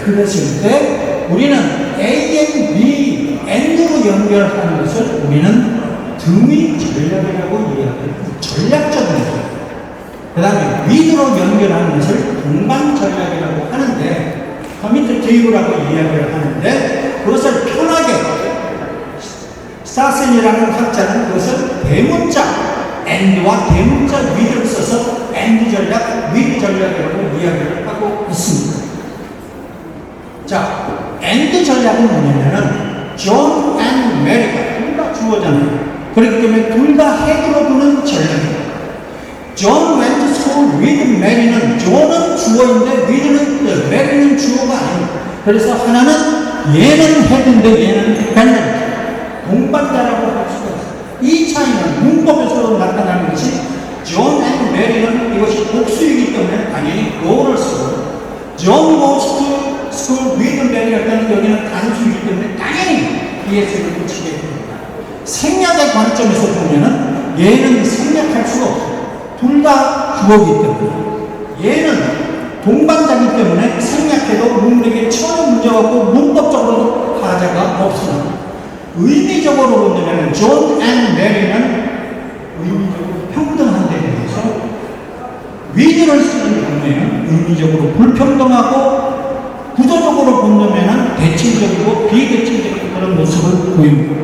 그랬을 때 우리는 A and B, AND로 연결하는 것을 우리는 등위 전략이라고 이야기해요. 전략적인 거예요. 그 다음에 with로 연결하는 것을 동반 전략이라고 하는데 커뮤니티브라고 이야기를 하는데 그것을 편하게 스타센이라는 학자는 그것을 대문자 and와 대문자 with를 써서 and 전략, with 전략이라고 이야기를 하고 있습니다. 자, and 전략은 뭐냐면은 존 and 메리가 둘 다 주어잖아요. 그렇기 때문에 둘 다 핵으로 두는 전략입니다. 존 went to school with Mary는 존은 주어인데 with는 Mary는 주어가 아닙니다. 그래서 하나는 얘는 헤드인데 얘는 밴드 동반자라고 할 수가 있어요. 이 차이는 문법에서 나타나는 것이 존 앤 메리는 이것이 복수이기 때문에 당연히 go를 쓰고 존 goes to school with Mary 할 때는 여기는 단수이기 때문에 당연히 ES를 붙이게 됩니다. 생략의 관점에서 보면은 얘는 생략할 수가 없어요. 둘 다 주어이기 때문에 얘는 동반자이기 때문에 생략해도 문맥에 전혀 문제가 없고 문법적으로도 하자가 없습니다. 의미적으로 본다면 존 앤 메리는 의미적으로 평등한 데 대해서 with를 쓰는 경우에는 의미적으로 불평등하고 구조적으로 본다면 대칭적이고 비대칭적인 그런 모습을 보입니다.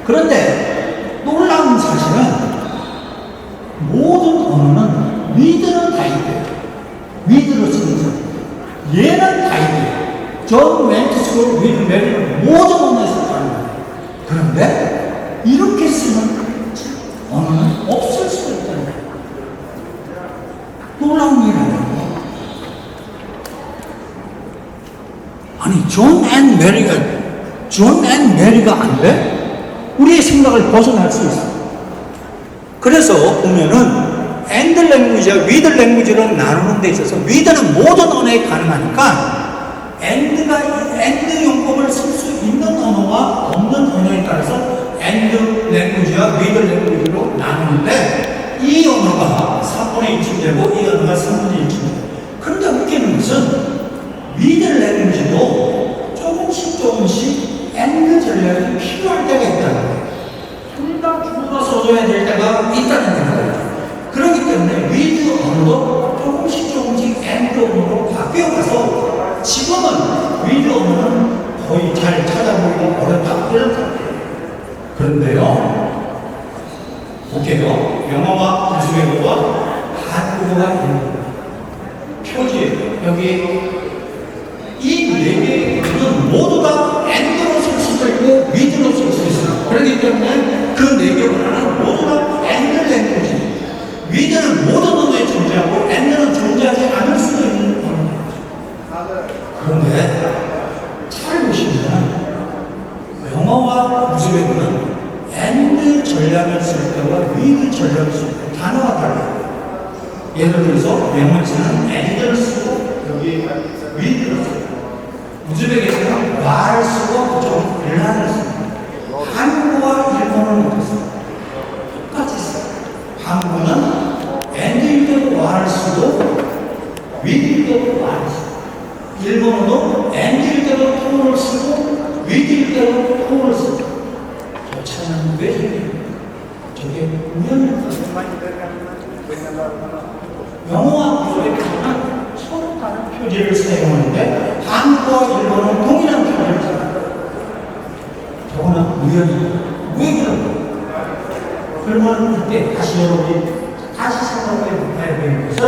그런데 놀라운 사실은 모든 언어는 with는 다 있대요. with로 쓰는 사람. 얘는 다 있대요. 존 went to school with Mary는 모든 언어에서 다릅니다. 그런데 이렇게 쓰는 언어는 없을 수도 있다는 거예요. 놀라운 일 아니에요. 아니 존 앤 메리가 안 돼? 우리의 생각을 벗어날 수 있어요. 그래서 보면은 and 랭귀지와 with 랭귀지로 나누는 데 있어서 with는 모든 언어에 가능하니까 and 용법을 2쯤 되고 이 언어가 3분의 1쯤 되고. 그런데 웃기는 것은 미들 랭귀지도 조금씩 엔드 전략이 필요할 때가 있다는 거예요. 둘 다 주어가 써줘야 될 때가 있다는 거예요. 그렇기 때문에 위드 언어도 조금씩 엔드 언어로 바뀌어가서 지금은 위드 언어는 거의 잘 찾아보기 어렵다 이런 상태예요. 그런데요, 볼게요. 영어와 우즈베거와 한국어가 있는 표지 여기 이 네 개는 모두 다 엔드로 쓸 수도 있고 위드로 쓸 수 있어요. 그렇기 때문에 그 네 개는 모두 다 엔드 랭귀지. 위드는 모든 언어에 존재하고 엔드는 존재하지 않을 수도 있는 언어죠. 그런데 잘 보시면 영어와 우즈베거는 엔드 전략을 쓸 때와 위드 전략을 쓸 때 단어가 달라요. 예를 들어서 영어에서는 엔드를 쓰고 여기 위드를 쓰고 우즈벡에서는 와를 쓰고 그쪽 일란을 씁니다. 한국어와 일본어는 어떻습니까? 똑같이 써요. 한국어는 엔드일 때도 와를 쓰고 위드일 때도 와를 쓰고 일본어도 엔드일 때도 토를 쓰고 위드일 때도 토를 쓰고 저 차이는 왜 생깁니까? 저게 우연입니다. 영어와 우즈벡에서는 서로 다른 표지를 사용하는데 한국과 일본은 동일한 표지를 사용합니다. 저거는 우연입니다. 왜 그런가? 그러면 그때 다시 여러분이 다시 생각해 보는 것은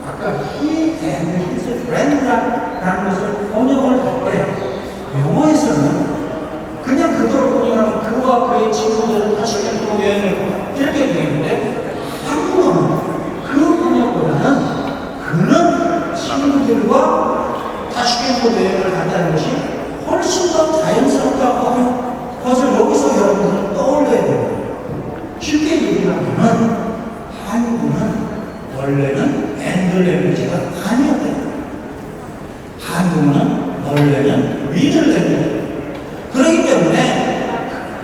아까 he and his friend라는 것을 번역을 할 때 영어에서는 그냥 그대로 번역하면 그와 그의 친구들을 다시 또 여행을 이렇게 되는데 한국어는 그 번역보다는 그는 친구들과 타슈켄트 여행을 간다는 것이 훨씬 더 자연스럽다고 하는 것을 여기서 여러분들은 떠올려야 됩니다. 쉽게 얘기하면 한국은 원래는 엔드 랭귀지가 아니었다. 한국은 원래는 미들 랭귀지. 그렇기 때문에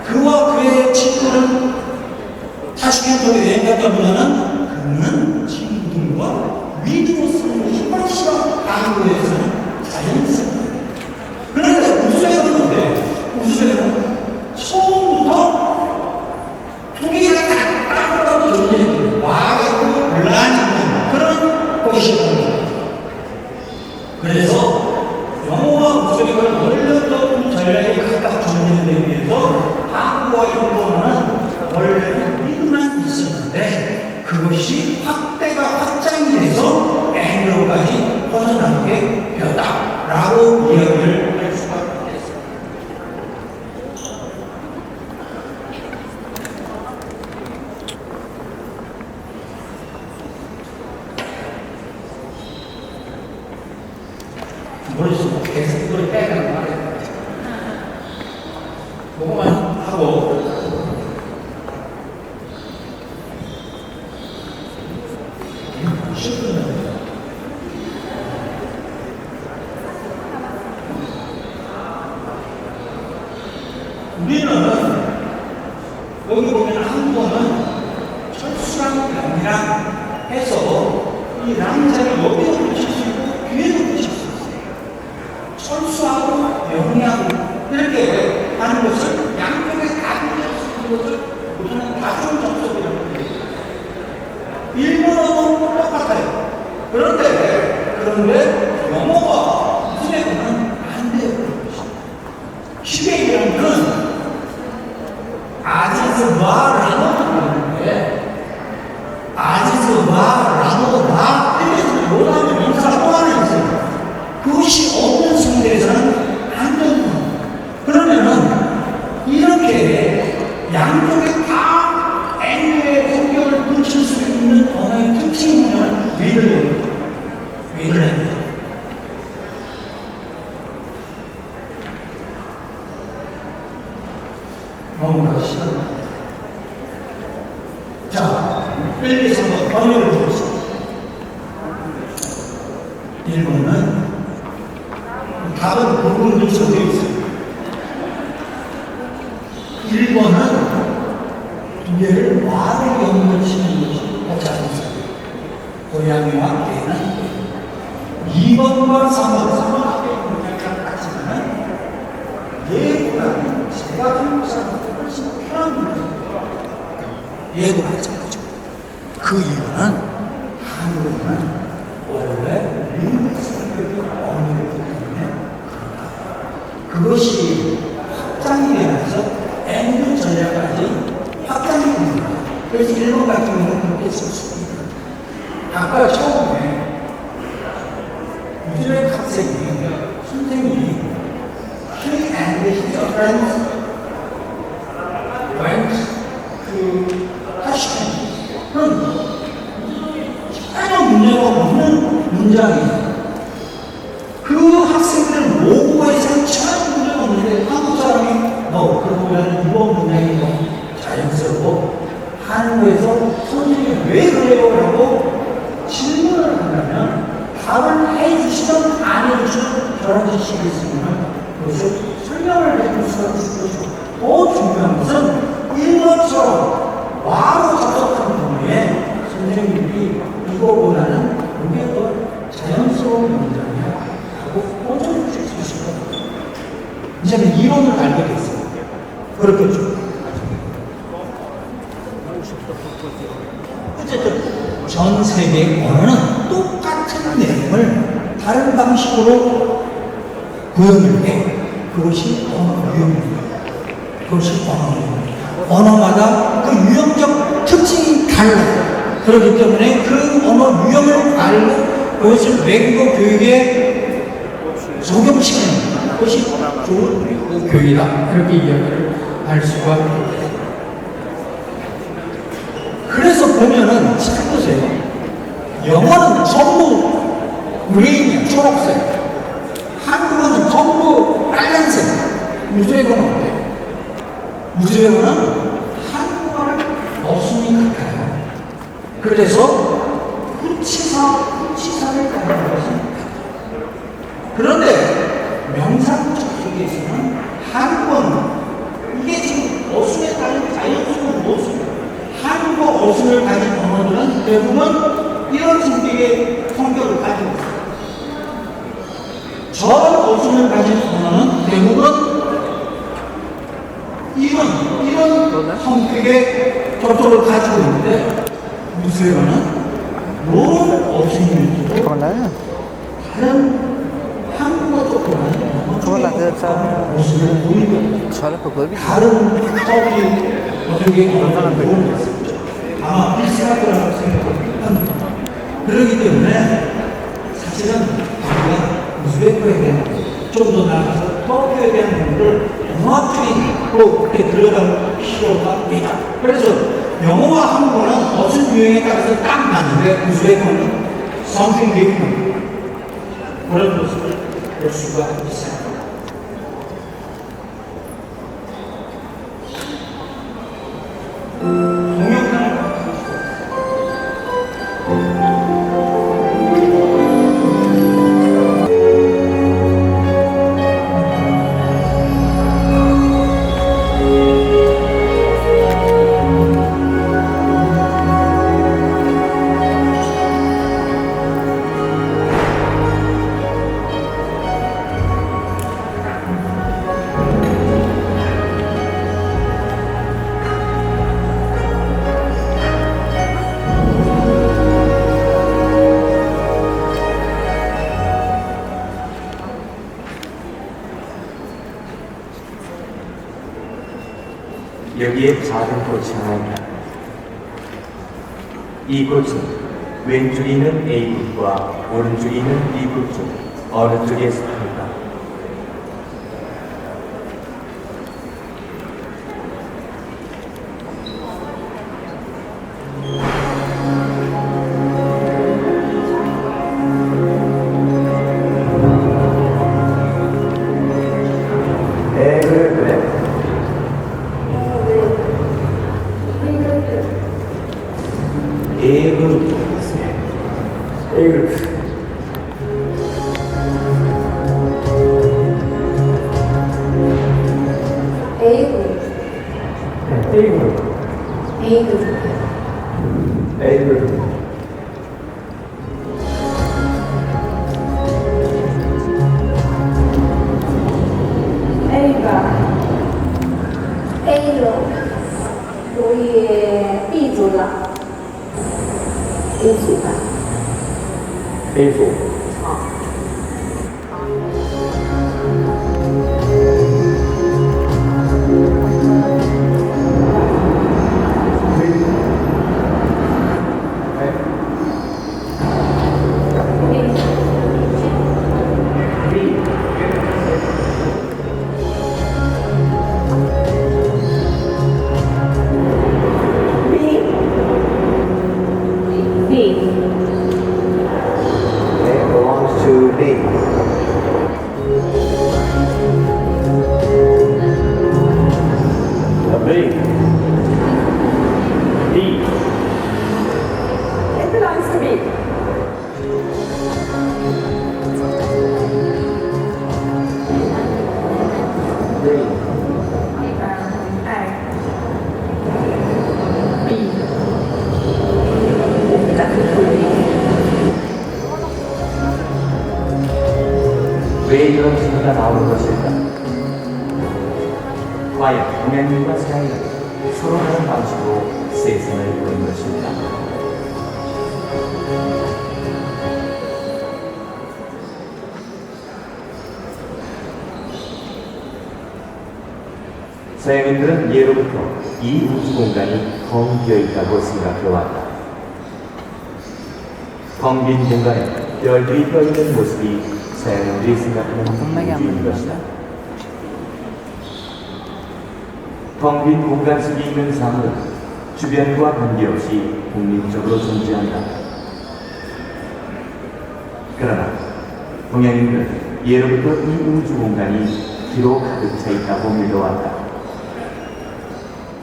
그와 그의 친구는 타슈켄트 여행 갔다 보면은 그는 친구들과 위드로 쓰는 것이 훨씬 한국에서는 자연스럽다. 그런데 우즈벡은 어때? 우즈벡은 처음부터 두 개가 딱 존재해요. 와가 있고 란이 있는 그런 곳이거든요. 그래서 영어와 우즈벡은 원래부터 전략이 각각 존재되기 위해서 한국어와 일본어는 원래는 미드만 있었는데 그것이 확장이 돼서 엔드로까지 퍼져나가게 되었다라고 이야기를 할 수가 있습니다. 모르겠어. 계속 이걸 빼가는 말이에요. 그거만 하고 우리는 여기 보면 한국어는 철수랑 랑이랑 해서 이 랑자를 여기에 붙일 수 있고 뒤에도 붙일 수 있어요. 철수하고 명하고 이렇게 하는 것을 양쪽에 다 붙일 수 있는 것을 우리는 다중 접속이라고 해요. 일본어도 똑같아요. 그런데 영어가 우즈벡어는 안 돼요. 쉽게 얘기하면 아지즈와 라노가 이렇게 요나는 인사가 또 하나 있어요. 그것이 없는 성대에서는 안 되는 거예요. 그러면은 이렇게 양쪽에 다 N의 성격을 붙일 수 있는 언어의 특징이 뭐냐면 위를 해요. 너무나 싫어요. 자, 일기에서 번역을 해보겠습니다. 일본은 답은 부분이 적혀 있어요. 일본은 두 개를 와로 연결시키는 것이 어차피 있어요. 고양이와 개는 2번과 3번 앞에 있는 고양이랑 같지만은 얘보다는 제가 한국 사람보다 훨씬 편한 문제입니다. 얘도 마찬가지죠. 그 이유는 한국은 원래 링구스틱의 언어이기 때문에 그것이 확장이 되면서 N 전략까지 확장이 됩니다. 그래서 일본 같은 경우는 그렇게 썼습니다. 아까 처음에 유즈의 학생이 선생님이 He and his friends went to 타시켄 전혀 문제가 없는 문장이에요. 그 학생들 모국어에서는 전혀 문제가 없는데 한국 사람이 그러면 이번 문장이 너무 자연스럽고 한국에서 선생님이 왜 그래요? 라고 질문을 한다면 답을 해주시든 안 해주시든 저런 지식이 있으면 그것을 설명을 해줄 수가 있을 것이고 더 중요한 것은 일본처럼 와로 접속하는 경우에 선생님이 이거보다는 이게 더 자연스러운 문장이야 하고 보존해 줄 수 있을 겁니다. 이제는 이론을 알게 됐어요. 그렇겠죠. 어쨌든 전 세계 언어는 똑같은 내용을 다른 방식으로 구현할 때 그것이 언어 유형입니다. 그것이 언어 유형입니다. 언어마다 그 유형적 특징이 달라요. 그렇기 때문에 그 언어 유형을 알고 그것을 외국어 교육에 적용시키는 것이 좋은 외국어 교육이다. 그렇게 이야기를 할 수가 있습니다. 그래서 보면은 잘 보세요. 영어는 전부 그레인이야, 초록색. 한국어는 전부 빨간색. 우즈베거는 어때요? 우즈베거는 한국어를 어순이 같아요. 그래서 후치사를 가는 것은 그런데 명상적 세계에서는 한국어는 이게 지금 어순에 따른 자연스러운 어순 한국어 어순을 가진 언어들은 대부분 이런 성격을 가지고 있습니다. 저런 어순을 가진 언어는 대부분 이런 성격의 접촉을 가지고 있는데 우즈베거는 이런 어순일지도 다른 한국어 쪽보다는 어순을 보이고 다른 터키 어떻게 보는 것 같습니다. 아마 비슷할 거라고 생각합니다. 그렇기 때문에 사실은 우리가 우즈베크에 대한 좀 더 나아가서 터키에 대한 부분을 종합적으로 이렇게 들여다볼 필요가 있다. 그래서 영어와 한국어는 어순 유형에 따라서 딱 맞는데 우즈베크는 something different 그런 모습을 볼 수가 있습니다. 여기에 작은 꽃이 하나 있다. 이 꽃은 왼쪽에 있는 A국과 오른쪽에 있는 B국 중 어느 쪽에 속합니까? A그룹 A그룹 A그룹. A그룹 金属的。金属。왜 이런 질문가 나오는 것일까? 과연 동양인과 서양인은 서로 다른 방식으로 세상을 보는 것일까? 서양인들은 예로부터 이 우주 공간이 텅 비어 있다고 생각해왔다. 텅 빈 공간에 별들이 떠 있는 모습이 서양인들이 생각하는 우주인 것이다. 텅 빈 공간 속에 있는 사물은 주변과 관계없이 독립적으로 존재한다. 그러나 동양인들은 예로부터 이 우주 공간이 기로 가득 차 있다고 믿어왔다.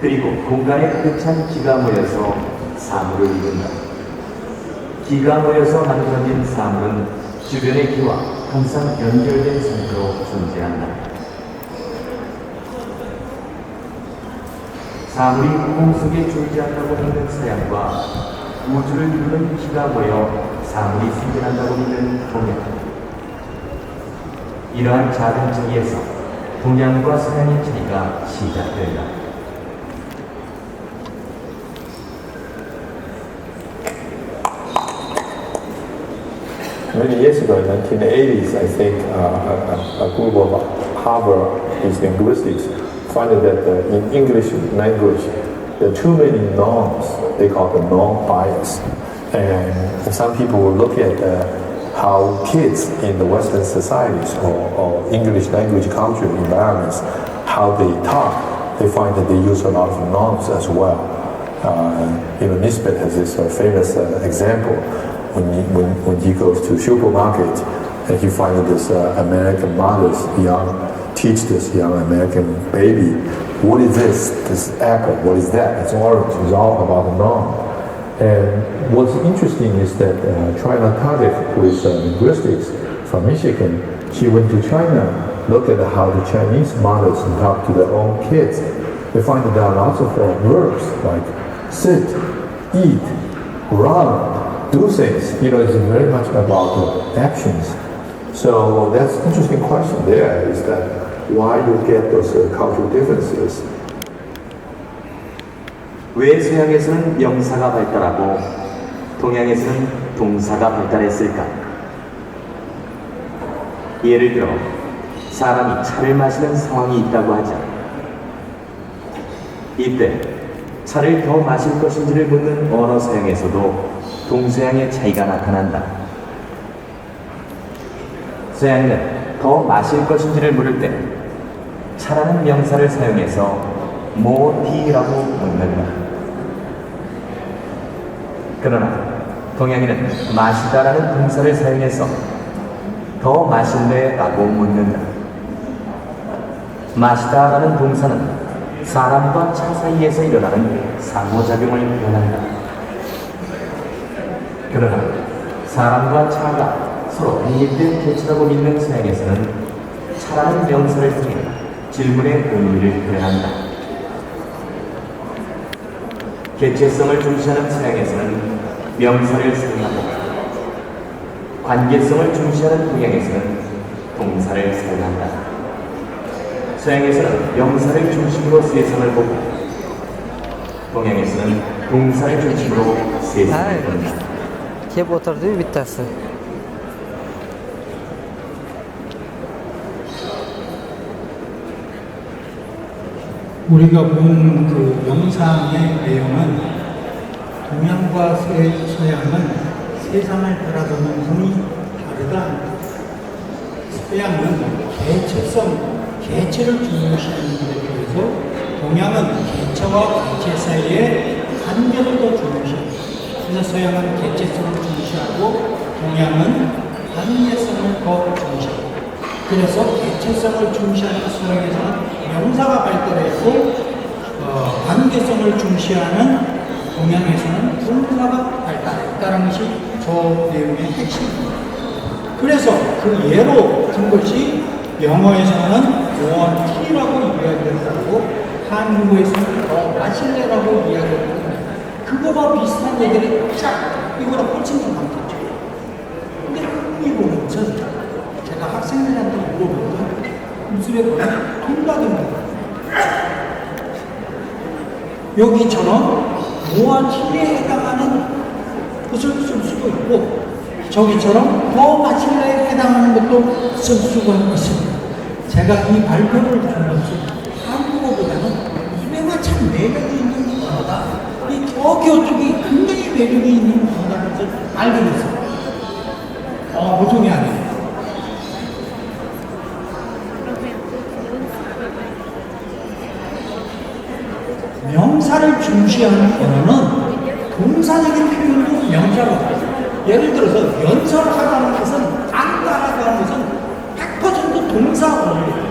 그리고 공간에 가득 찬 기가 모여서 사물을 이룬다. 기가 모여서 만들어진 사물은 주변의 기와 항상 연결된 상태로 존재한다. 사물이 공속에 존재한다고 믿는 서양과 우주를 이루는 기가 모여 사물이 생겨난다고 믿는 동양. 이러한 작은 차이에서 동양과 서양의 차이가 시작된다. Many years ago, in 1980s, I think a group of Harvard linguistics found that in English language, there are too many norms. They call them norm bias. And some people will look at how kids in the Western societies or English language culture environments, how they talk, they find that they use a lot of norms as well. Nisbet has this famous example. When he goes to supermarket and he finds this American mothers teach this young American baby, what is this apple, what is that, it's orange, it's all about the norm. And what's interesting is that Trina Tadek, who is linguistics from Michigan, she went to China, looked at how the Chinese mothers talk to their own kids. They find that there are lots of verbs like sit, eat, run, do things. It's very much about actions. So that's an interesting question there, is that why you get those cultural differences. 왜 서양에서는 명사가 발달하고 동양에서는 동사가 발달했을까? 예를 들어 사람이 차를 마시는 상황이 있다고 하자. 이때 차를 더 마실 것인지를 묻는 언어 사용에서도 동서양의 차이가 나타난다. 서양인은 더 마실 것인지를 물을 때 차라는 명사를 사용해서 뭐디라고 묻는다. 그러나 동양인은 마시다라는 동사를 사용해서 더 마실래라고 묻는다. 마시다라는 동사는 사람과 차 사이에서 일어나는 상호작용을 표현한다. 그러나 사람과 차가 서로 독립된 개체라고 믿는 서양에서는 차라는 명사를 통해 질문의 의미를 표현한다. 개체성을 중시하는 서양에서는 명사를 사용하고 관계성을 중시하는 동양에서는 동사를 사용한다. 서양에서는 명사를 중심으로 세상을 보고 동양에서는 동사를 중심으로 세상을 본다. Kelib o'tirdi-yu bittasi. 우리가 본 그 영상의 내용은 동양과 서양은 세상을 바라보는 눈이 다르다. 서양은 개체를 중요시하는 것에 비해서 동양은 개체와 개체 사이의 관계를 더 중요시합니다. 그래서 서양은 개체성을 중시하고 동양은 관계성을 더 중시합니다. 그래서 개체성을 중시하는 서양에서는 명사가 발달했고 관계성을 중시하는 동양에서는 동사가 발달했다는 것이 저 내용의 핵심입니다. 그래서 그 예로 든 것이 영어에서는 원티라고 이야기했다고 한국어에서는 더 마실래라고 이야기했거든요. 그거와 비슷한 얘기를 쫙 이거랑 훨씬 더 많겠죠. 근데 흥미로운것은 제가 학생들한테 물어보면 무술에 보면 통닭입니다. 여기처럼 모아 티에 해당하는 것을 쓸 수도 있고 저기처럼 더 마실래에 해당하는 것도 쓸 수가 있습니다. 제가 이 발표를 하면서 한국어보다는 이외가 참 매력이 있는 언어다. 이 터키어 쪽이 굉장히 매력이 있는 언어라는 것을 알게 됐어요. 보통이 아니에요. 명사를 중시하는 언어는 동사적인 표현도 명사로 합니다. 예를 들어서 연설하다는 것은 안다라고 하는 것은 100% 동사 언어예요.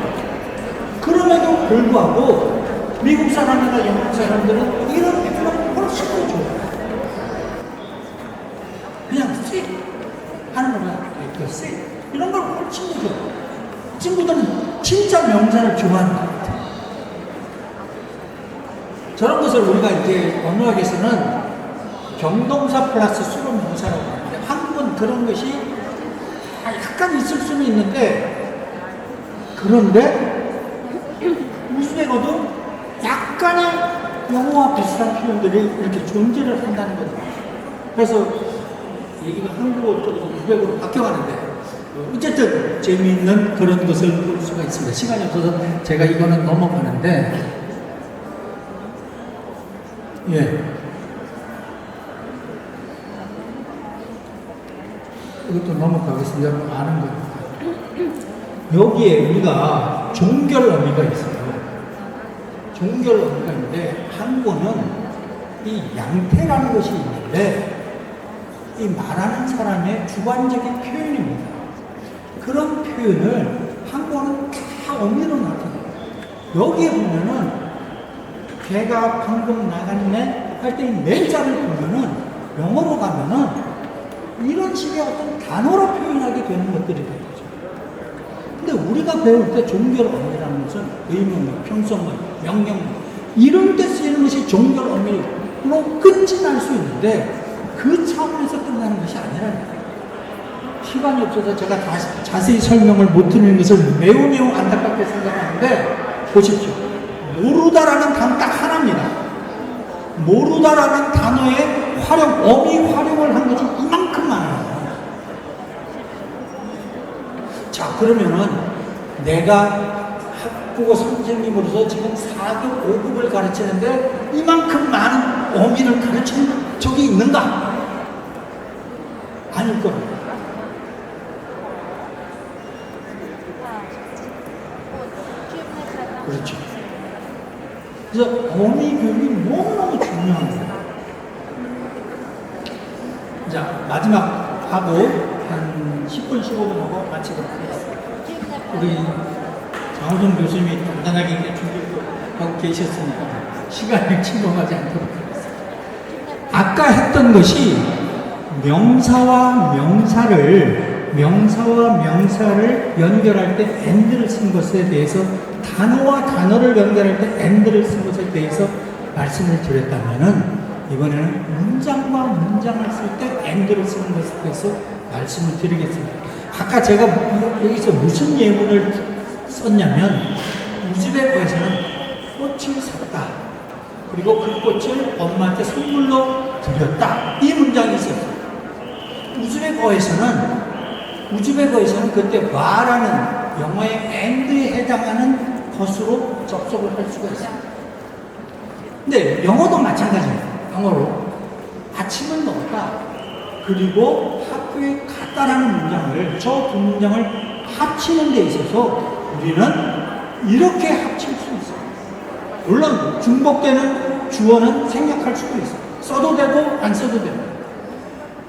그럼에도 불구하고 미국 사람이나 영국 사람들은 이런 표현을 훨씬 더 좋아해요. 그냥 sit 하는 거나 sit 이런 걸 훨씬 더 좋아해요. 친구들은 진짜 명사를 좋아하는 것 같아요. 저런 것을 우리가 이제 언어학에서는 경동사 플러스 수로 명사라고 하는데 한국은 그런 것이 약간 있을 수는 있는데 그런데 우스베거도 약간의 영어와 비슷한 표현들이 이렇게 존재를 한다는 거죠. 그래서 얘기가 한국어 쪽에서 우스베거로 바뀌어가는데 어쨌든 재미있는 그런 것을 볼 수가 있습니다. 시간이 없어서 제가 이거는 넘어가는데 예. 이것도 넘어가겠습니다. 아는 겁니다. 여기에 우리가 종결 어미가 있어요. 종결 어미가 있는데 한국어는 이 양태라는 것이 있는데 이 말하는 사람의 주관적인 표현입니다. 그런 표현을 한국어는 다 어미로 나타내요. 여기에 보면은 걔가 방금 나갔네 할 때 이 내자를 보면은 영어로 가면은 이런 식의 어떤 단어로 표현하게 되는 것들이 되죠. 근데 우리가 배울 때 종결 어미라는 것은 의문문, 평성문, 명령문 이런 때 쓰이는 것이 종결 어미로 끝이 날 수 있는데 그 차원에서 끝나는 것이 아니라는 거예요. 시간이 없어서 제가 자세히 설명을 못 드리는 것을 매우 안타깝게 생각하는데 보십시오. 모르다라는 단어 딱 하나입니다. 모르다라는 단어의 어미 활용을 한 것이 이만큼 많아요. 자, 그러면은 내가 한국어 선생님으로서 지금 4급, 5급을 가르치는데 이만큼 많은 어미를 가르치는 적이 있는가? 아닐 겁니다. 그렇죠. 그래서 어미 교육이 너무너무 중요한 거예요. 자, 마지막 하고 한 10분, 15분 하고 마치도록 하겠습니다. 우리 장호동 교수님이 단단하게 준비하고 계셨으니까 시간을 침범하지 않도록 하겠습니다. 아까 했던 것이 명사와 명사를 연결할 때 and를 쓴 것에 대해서 단어와 단어를 연결할 때 and를 쓴 것에 대해서 말씀을 드렸다면은 이번에는 문장과 문장을 쓸 때 and를 쓰는 것에 대해서 말씀을 드리겠습니다. 아까 제가 여기서 무슨 예문을 썼냐면 우즈베크에서는 꽃을 샀다. 그리고 그 꽃을 엄마한테 선물로 드렸다. 이 문장이 있었어요. 우즈베거에서는 그때 마라는 영어의 and에 해당하는 것으로 접속을 할 수가 있어요. 근데 영어도 마찬가지예요. 영어로 아침은 먹었다. 그리고 학교에 갔다라는 문장을 저 두 문장을 합치는 데 있어서 우리는 이렇게 합칠 수 있어요. 물론 중복되는 주어는 생략할 수도 있어요. 써도 되고 안 써도 되고.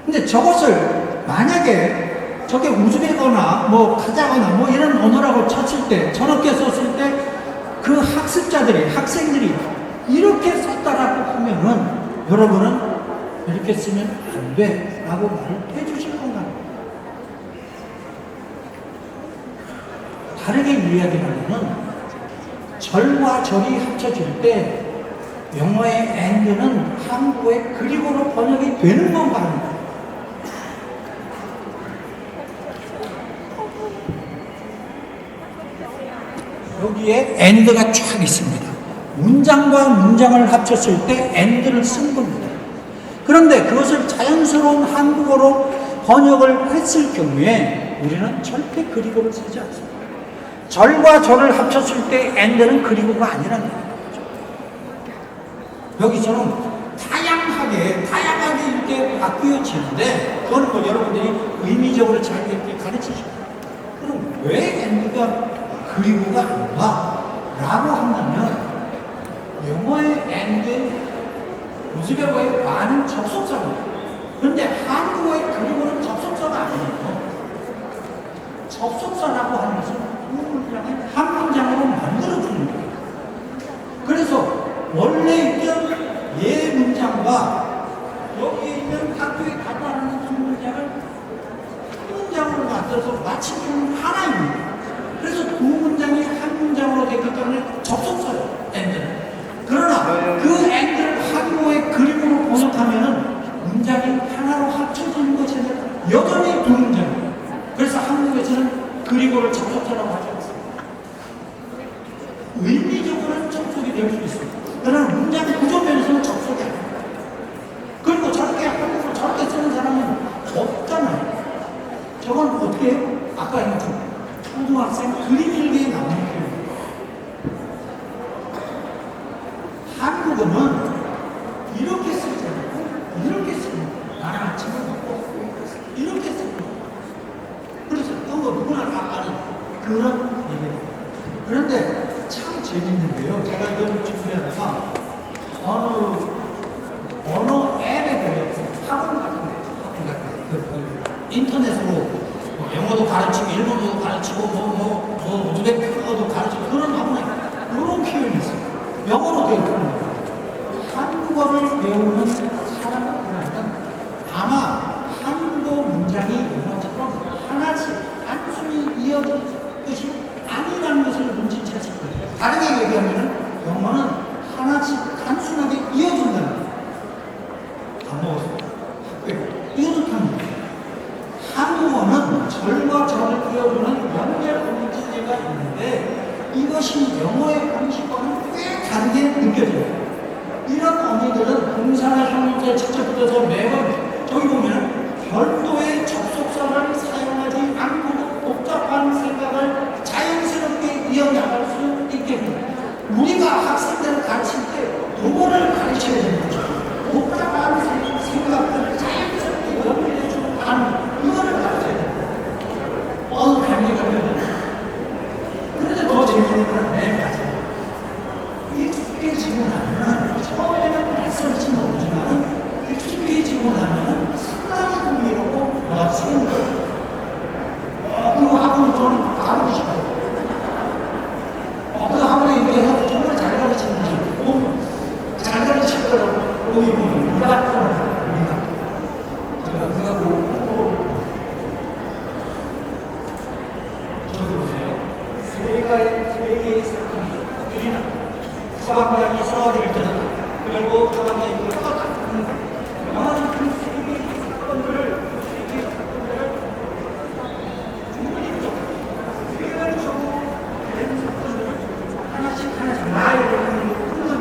근데 저것을 만약에 저게 우즈베거나 뭐 카자흐나 뭐 이런 언어라고 쳤을 때 저렇게 썼을 때 그 학생들이 이렇게 썼다라고 하면은 여러분은 이렇게 쓰면 안 돼 라고 말을 해주실 건가요? 다르게 이야기하면은 절과 절이 합쳐질 때 영어의 and는 한국어의 그리고로 번역이 되는 건가? 여기에 and가 쫙 있습니다. 문장과 문장을 합쳤을 때 and를 쓴 겁니다. 그런데 그것을 자연스러운 한국어로 번역을 했을 경우에 우리는 절대 그리고를 쓰지 않습니다. 절과 절을 합쳤을 때 and는 그리고가 아니라는 거죠. 여기서는 다양하게 이렇게 바뀌어지는데 그거는 뭐 여러분들이 의미적으로 잘 이렇게 가르치시죠. 그럼 왜 and가 그리고가 아닌가? 라고 한다면 영어의 and, 우즈베거의 많은 접속사입니다. 그런데 한국어의 그리고는 접속사가 아니에요. 접속사라고 하는 것은 두 문장을 한 문장으로 만들어주는 거예요. 그래서 원래 있던 예 문장과 여기에 있는 학교에 갔다는 두 문장을 한 문장으로 만들어서 마치면 하나입니다. 그래서 두 문장이 한 문장으로 됐기 때문에 접속사예요. and는. 그러나 그 and를 한국어의 그림으로 번역하면은 문장이 하나로 합쳐지는 것이 아니라 여전히 두 문장이에요. 그래서 한국에서는 그리고를 접속사라고 하지 않습니다. 의미적으로는 접속이 될 수 있습니다. 그러나 문장 구조면에서는 접속이 아닙니다. 그리고 저렇게 한국어를 저렇게 쓰는 사람은 없잖아요. 저건 어떻게 해요? 아까 얘기했죠. 초등학생 그림 일기에 나오는 표현이에요. 한국어는 이렇게 쓰잖아요. 이렇게 씁니다. 나는 아침을 먹고 이렇게 씁니다. 그래서 그거 누구나 다 아는 그런 얘기예요. 그런데 참 재밌는데요. 제가 이걸 준비하다가 언어 앱에 걸렸어요. 학원 같은데, 인터넷으로 영어도 가르치고, 일본어도 가르치고, 우즈베크어도 가르치고, 그런 학원에 이런 표현이 있어요. 영어로 되어 있는 거예요. 한국어를 배우는 사람들은 아마 한국어 문장이 영어처럼 하나씩 단순히 이어질 것이 아니라는 것을 눈치챘을 거예요. 다르게 얘기하면 영어는 하나씩 단순하게 이어진다는 거예요. 안 먹었어요. 이어졌답니다. 한국어는 절과 절을 이어주는 연결 문제가 있는데 이것이 영어의 방식과는 꽤 다르게 느껴져요. 이런 어미들은 동사나 형용사에 직접 붙여서 매번 저기 보면 별도의 접속사를 사용하지 않고 복잡한 생각을 자연스럽게 이어나갈 수 있게 됩니다. 우리가 학생들을 가르칠 때 요거를 가르쳐야 되는 거죠. 복잡한 생각을 자연스럽게 연결해주는 단어 이거를 가르쳐야 됩니다. 관계가 되는. 그런데 더 재밌는 건 맨 마지막. 익숙해지고 나면 처음에는 낯설지 모르지만 익숙해지고 나면 상당히 흥미롭고 멋진 거예요. 그 학원을 저는 가르치고 싶어요. 그 학원에 이렇게 해서 정말 잘 가르치는지 잘 가르칠 거라고 여기 보면 우리가 제가 저기 보세요. 세계의 사건이 서방장이 서어리를 뜯었다. 그리고 서방장이 그걸 뜯었다. 영화는 그 세계의 사건들을 중국인적 세계적으로 된 사건들을 하나씩 나열을 하는 거예요.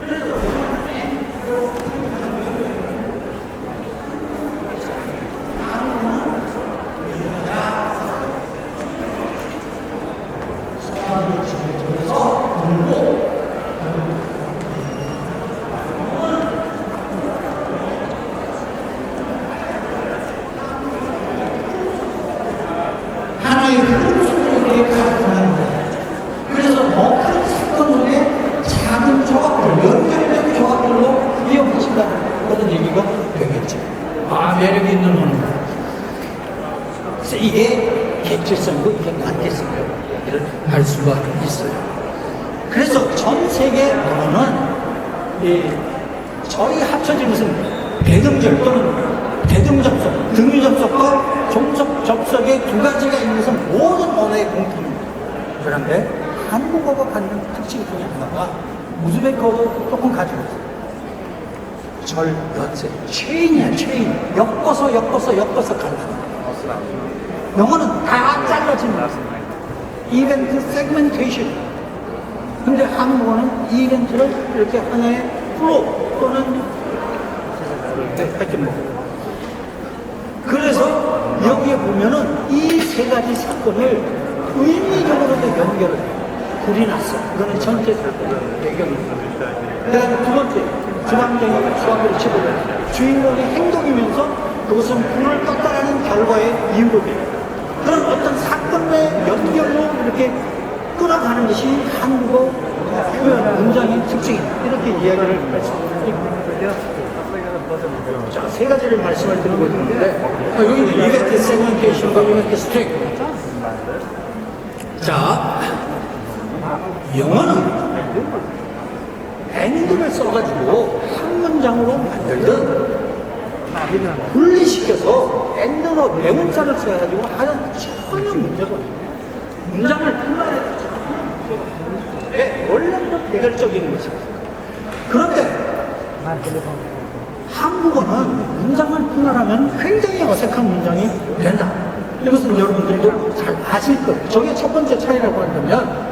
그래서 영화는 N으로 생각하는 거예요. 다른 사람들 집에서 돌고 하나의 흐름 속에 가득하는 거예요. 그래서 더 큰 사건 속에 작은 조각들, 연결된 조각들로 이용하신다는 그런 얘기가 되겠죠. 아, 매력이 있는 언어. 그래서 이게 객체성이고 이게 관계성이라고 얘기를 할 수가 있어요. 그래서 전 세계 언어는 저희 합쳐진 대등절 또는 대등접속, 등위접속과 종속접속의 두 가지가 있는 것은 모든 언어의 공통입니다. 그런데 한국어가 갖는 특징 중에 하나가 우즈베크어도 조금 가지고 있어요. 절, 연세, 체인이야, 체인. 엮어서 가는. 영어는 다 잘라집니다. 이벤트 세그멘테이션. 근데 한국어는 이벤트를 이렇게 하나의 플로우 또는 그래서 여기에 보면은 이 세 가지 사건을 의미적으로도 연결을 그리놨어. 이거는 전체 사건의 배경입니다. 그 다음에 두 번째, 주방장이 수학으로 치고는 주인공의 행동이면서 그것은 불을 떴다라는 결과의 이유로 돼요. 그런 어떤 사건의 연결로 이렇게 끌어가는 것이 한국어 표현, 문장의 특징이다. 이렇게 이야기를 말씀드립니다. 자, 세 가지를 말씀을 드리고 있는데, 여기 이벤트 세그멘테이션과 이벤트 스트레이트. 자, 영어는 엔드를 써가지고 한 문장으로 만들든 분리시켜서 엔드로 네 문자를 써가지고 하는 전혀 문제가 없어요. 문장을 분할해서 원래부터 개별적인 것입니다. 그런데 한국어는 문장을 분할하면 굉장히 어색한 문장이 된다. 이것은 여러분들도 잘 아실 거예요. 저게 첫 번째 차이라고 한다면,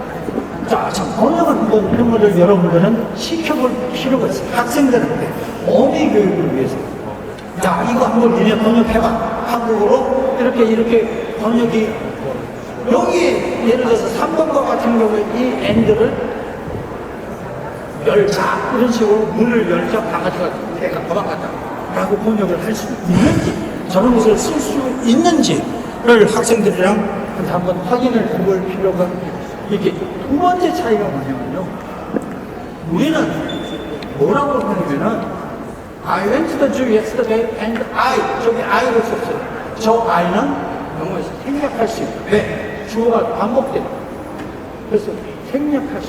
자, 참, 번역을 한번 이런 거를 여러분들은 시켜볼 필요가 있어요. 학생들한테 어미 교육을 위해서. 자, 이거 한번 니네 번역해봐. 한국어로 이렇게 번역이, 여기 예를 들어서 3번과 같은 경우에 이 엔드를 열차, 이런 식으로 문을 열자 강아지가 배가 도망갔다 라고 번역을 할 수 있는지, 저런 것을 쓸 수 있는지를 학생들이랑 한번 확인을 해볼 필요가 이게 두 번째 차이가 뭐냐면요, 우리는 뭐라고 하냐면은 I went to the zoo yesterday and 저기 I를 썼어요. 저 I는 영어에서 생략할 수 있다. 왜? 주어가 반복돼. 그래서 생략할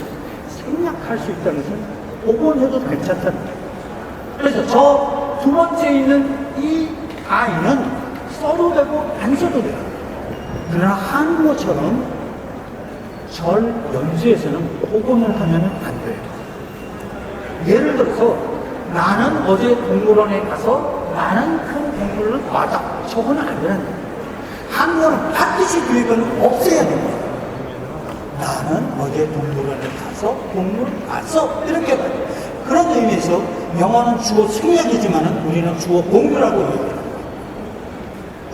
수 있다는 것은 복원해도 괜찮다는 거예요. 그래서 저 두 번째 있는 이 I는 써도 되고 안 써도 돼요. 그러나 한국어처럼 절 연수에서는 복원을 하면 안 돼요. 예를 들어서 나는 어제 동물원에 가서 나는 큰 동물을 봤다. 저거는 안 되는 거예요. 한국어는 반드시 교육은 없애야 됩니다. 나는 어제 동물원에 가서 동물을 봤어. 이렇게 봐요. 그런 의미에서 영어는 주어 생략이지만은 우리는 주어 공유라고 해요.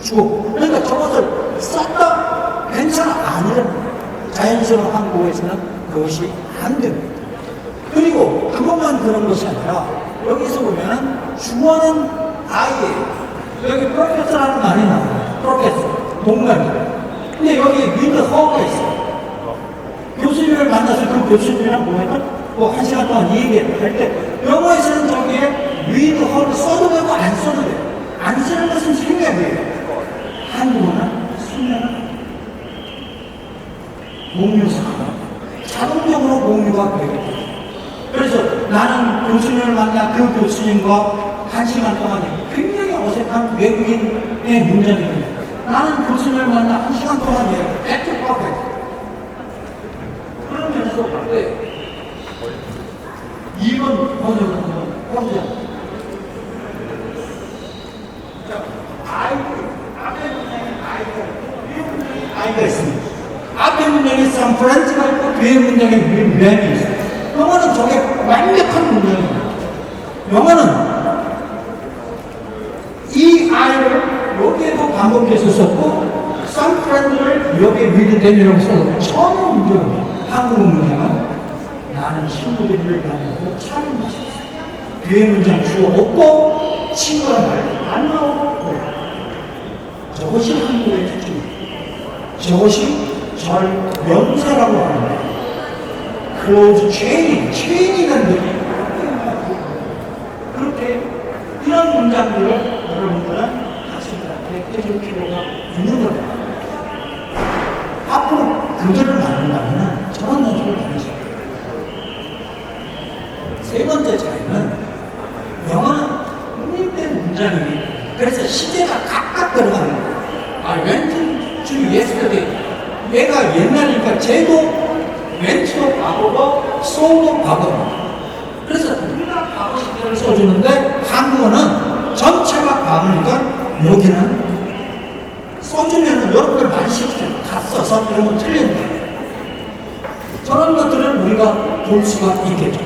주어. 그러니까 저것을 썼다 괜찮아 아니라는 거예요. 자연스러운 한국어에서는 그것이 안 됩니다. 그리고 그것만 그런 것이 아니라 여기서 보면은 주어는 I예요. 여기 프로페서라는 말이 나와요. 프로페서, 동감이. 근데 여기 with her가 있어요. 교수님을 만나서 그 교수님이랑 뭐 한 시간 동안 얘기를 할 때 영어에서는 저기에 with her를 써도 되고 안 써도 돼요. 안 쓰는 것은 생략이에요. 한국어는 쓰면 공유사 자동적으로 공유가 되게 돼요. 그래서 나는 교수님을 만나 그 교수님과 한 시간 동안 굉장히 어색한 외국인의 문장입니다. 나는 교수님을 만나 한 시간 동안 액트파크 그런 면에서 볼 때 2번 번역을 한번 해보자. 앞에 문장에 I가 있습니다. 앞에 문장에 샌프란시스코가 있고 뒤에 문장에 뮤엠이 있어요. 영어는 저게 완벽한 문장입니다. 영어는 이 I를 여기에도 반복해서 썼고 샌프란시스코를 여기에 위드 댐이라고 써서 처음 문제입니다. 한국 문장은 나는 친구들을 만나고 참 맛있어. 뒤에 문장 주어 없고 친구란 말 안 나오고 저것이 한국의 특징입니다. 저것이 절 명사라고 합니다. close chain이라는 얘기. 그렇게 이런 문장들을 여러분들은 학생들한테 해줄 필요가 있는 겁니다. 앞으로 그들을 만난다면 저런 연습을 다니셔야 돼요. 세 번째 차이는 영어는 독립된 문장이기 그래서 시제가 각각 들어가는 거예요. went to yesterday. 얘가 옛날이니까 쟤도 went도 과거고 so도 과거입니다. 그래서 우리가 과거 시제를 써주는데 한국어는 전체가 과거니까 여기는 써주면은 여러분들 많이 시키죠. 다 써서 이런 건 틀린다. 저런 것들을 우리가 볼 수가 있겠죠.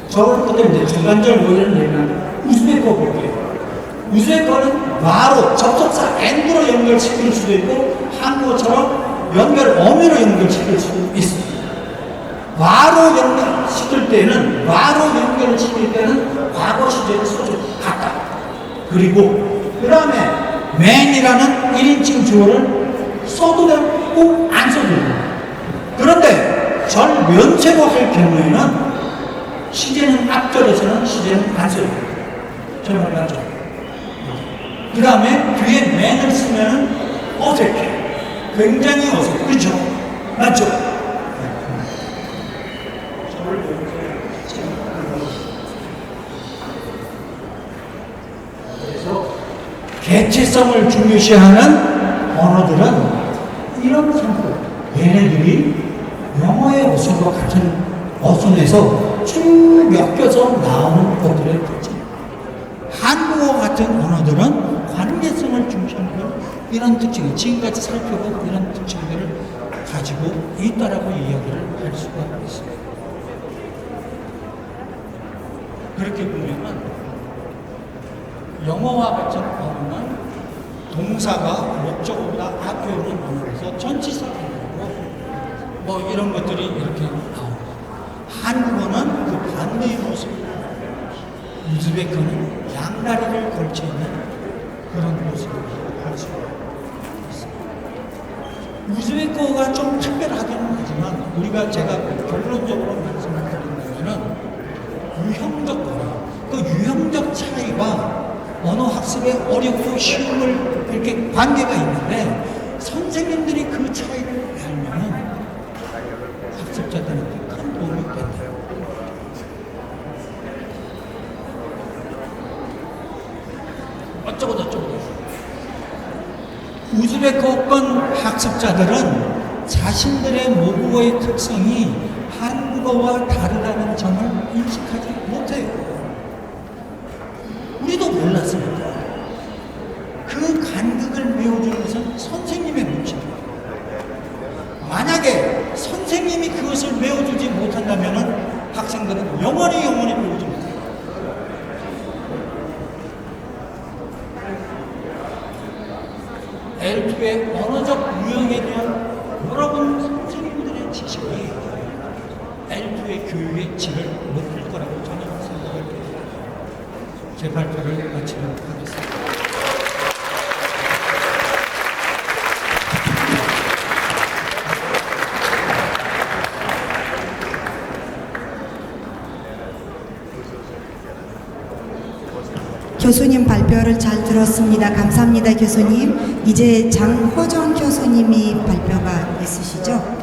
저런 것들 이제 중간절 모의를 내면 우즈베커 볼게요. 우즈베커는 바로 접속사 and로 연결시킬 수도 있고 한국어처럼 연결 어미로 연결시킬 수도 있습니다. 바로 연결시킬 때는 바로 연결시킬 때는 과거 시제를 써줘 같다. 그리고 그 다음에 man이라는 1인칭 주어를 써도 되고 안 써도 되고 그런데 절 면체로 할 경우에는 시제는 앞절에서는 시제는 안 써요. 정말 맞죠? 그 다음에 뒤에 man을 쓰면은 어색해. 굉장히 어색해. 그렇죠? 맞죠? 그래서 개체성을 중요시하는 언어들은 이런 상태. 얘네들이 영어의 어순과 같은 어순에서 쭉 엮여서 나오는 것들의 특징. 한국어 같은 언어들은 관계성을 중시하는 이런 특징을 지금까지 살펴본 이런 특징들을 가지고 있다라고 이야기를 할 수가 있습니다. 그렇게 보면 영어와 같은 언어는 동사가 목적어보다 앞에 오는 언어에서 전치사고 뭐 이런 것들이 이렇게 나옵니다. 한국어는 그 반대의 모습입니다. 우즈베크는 양다리를 걸쳐 있는 그런 모습을 할 수가 있습니다. 우즈베크어가 좀 특별하기는 하지만 우리가 제가 결론적으로 말씀을 드린다면은 유형적 언어, 그 유형적 차이가 언어 학습의 어렵고 쉬움을 이렇게 관계가 있는데 선생님들이 그 차이를 알면은 학습자들한테 큰 도움이 된다. 어쩌고 저쩌고. 우즈베크어권 학습자들은 자신들의 모국어의 특성이 한국어와 다르다는 점을 인식하지 못해요. 우리도 몰랐습니다. 그 간극을 메워주는 것은 선생님의 몫입니다. 만약에 선생님이 그것을 메워주지 못한다면 학생들은 영원히 배우지 못해요. L2의 언어적 유형에 대한 여러분 선생님들의 지식이 L2의 교육의 질을 높일 거라고 저는 생각을 합니다. 제 발표를 마치도록 하겠습니다. 교수님 발표를 잘 들었습니다. 감사합니다, 교수님. 이제 장호정 교수님이 발표가 있으시죠?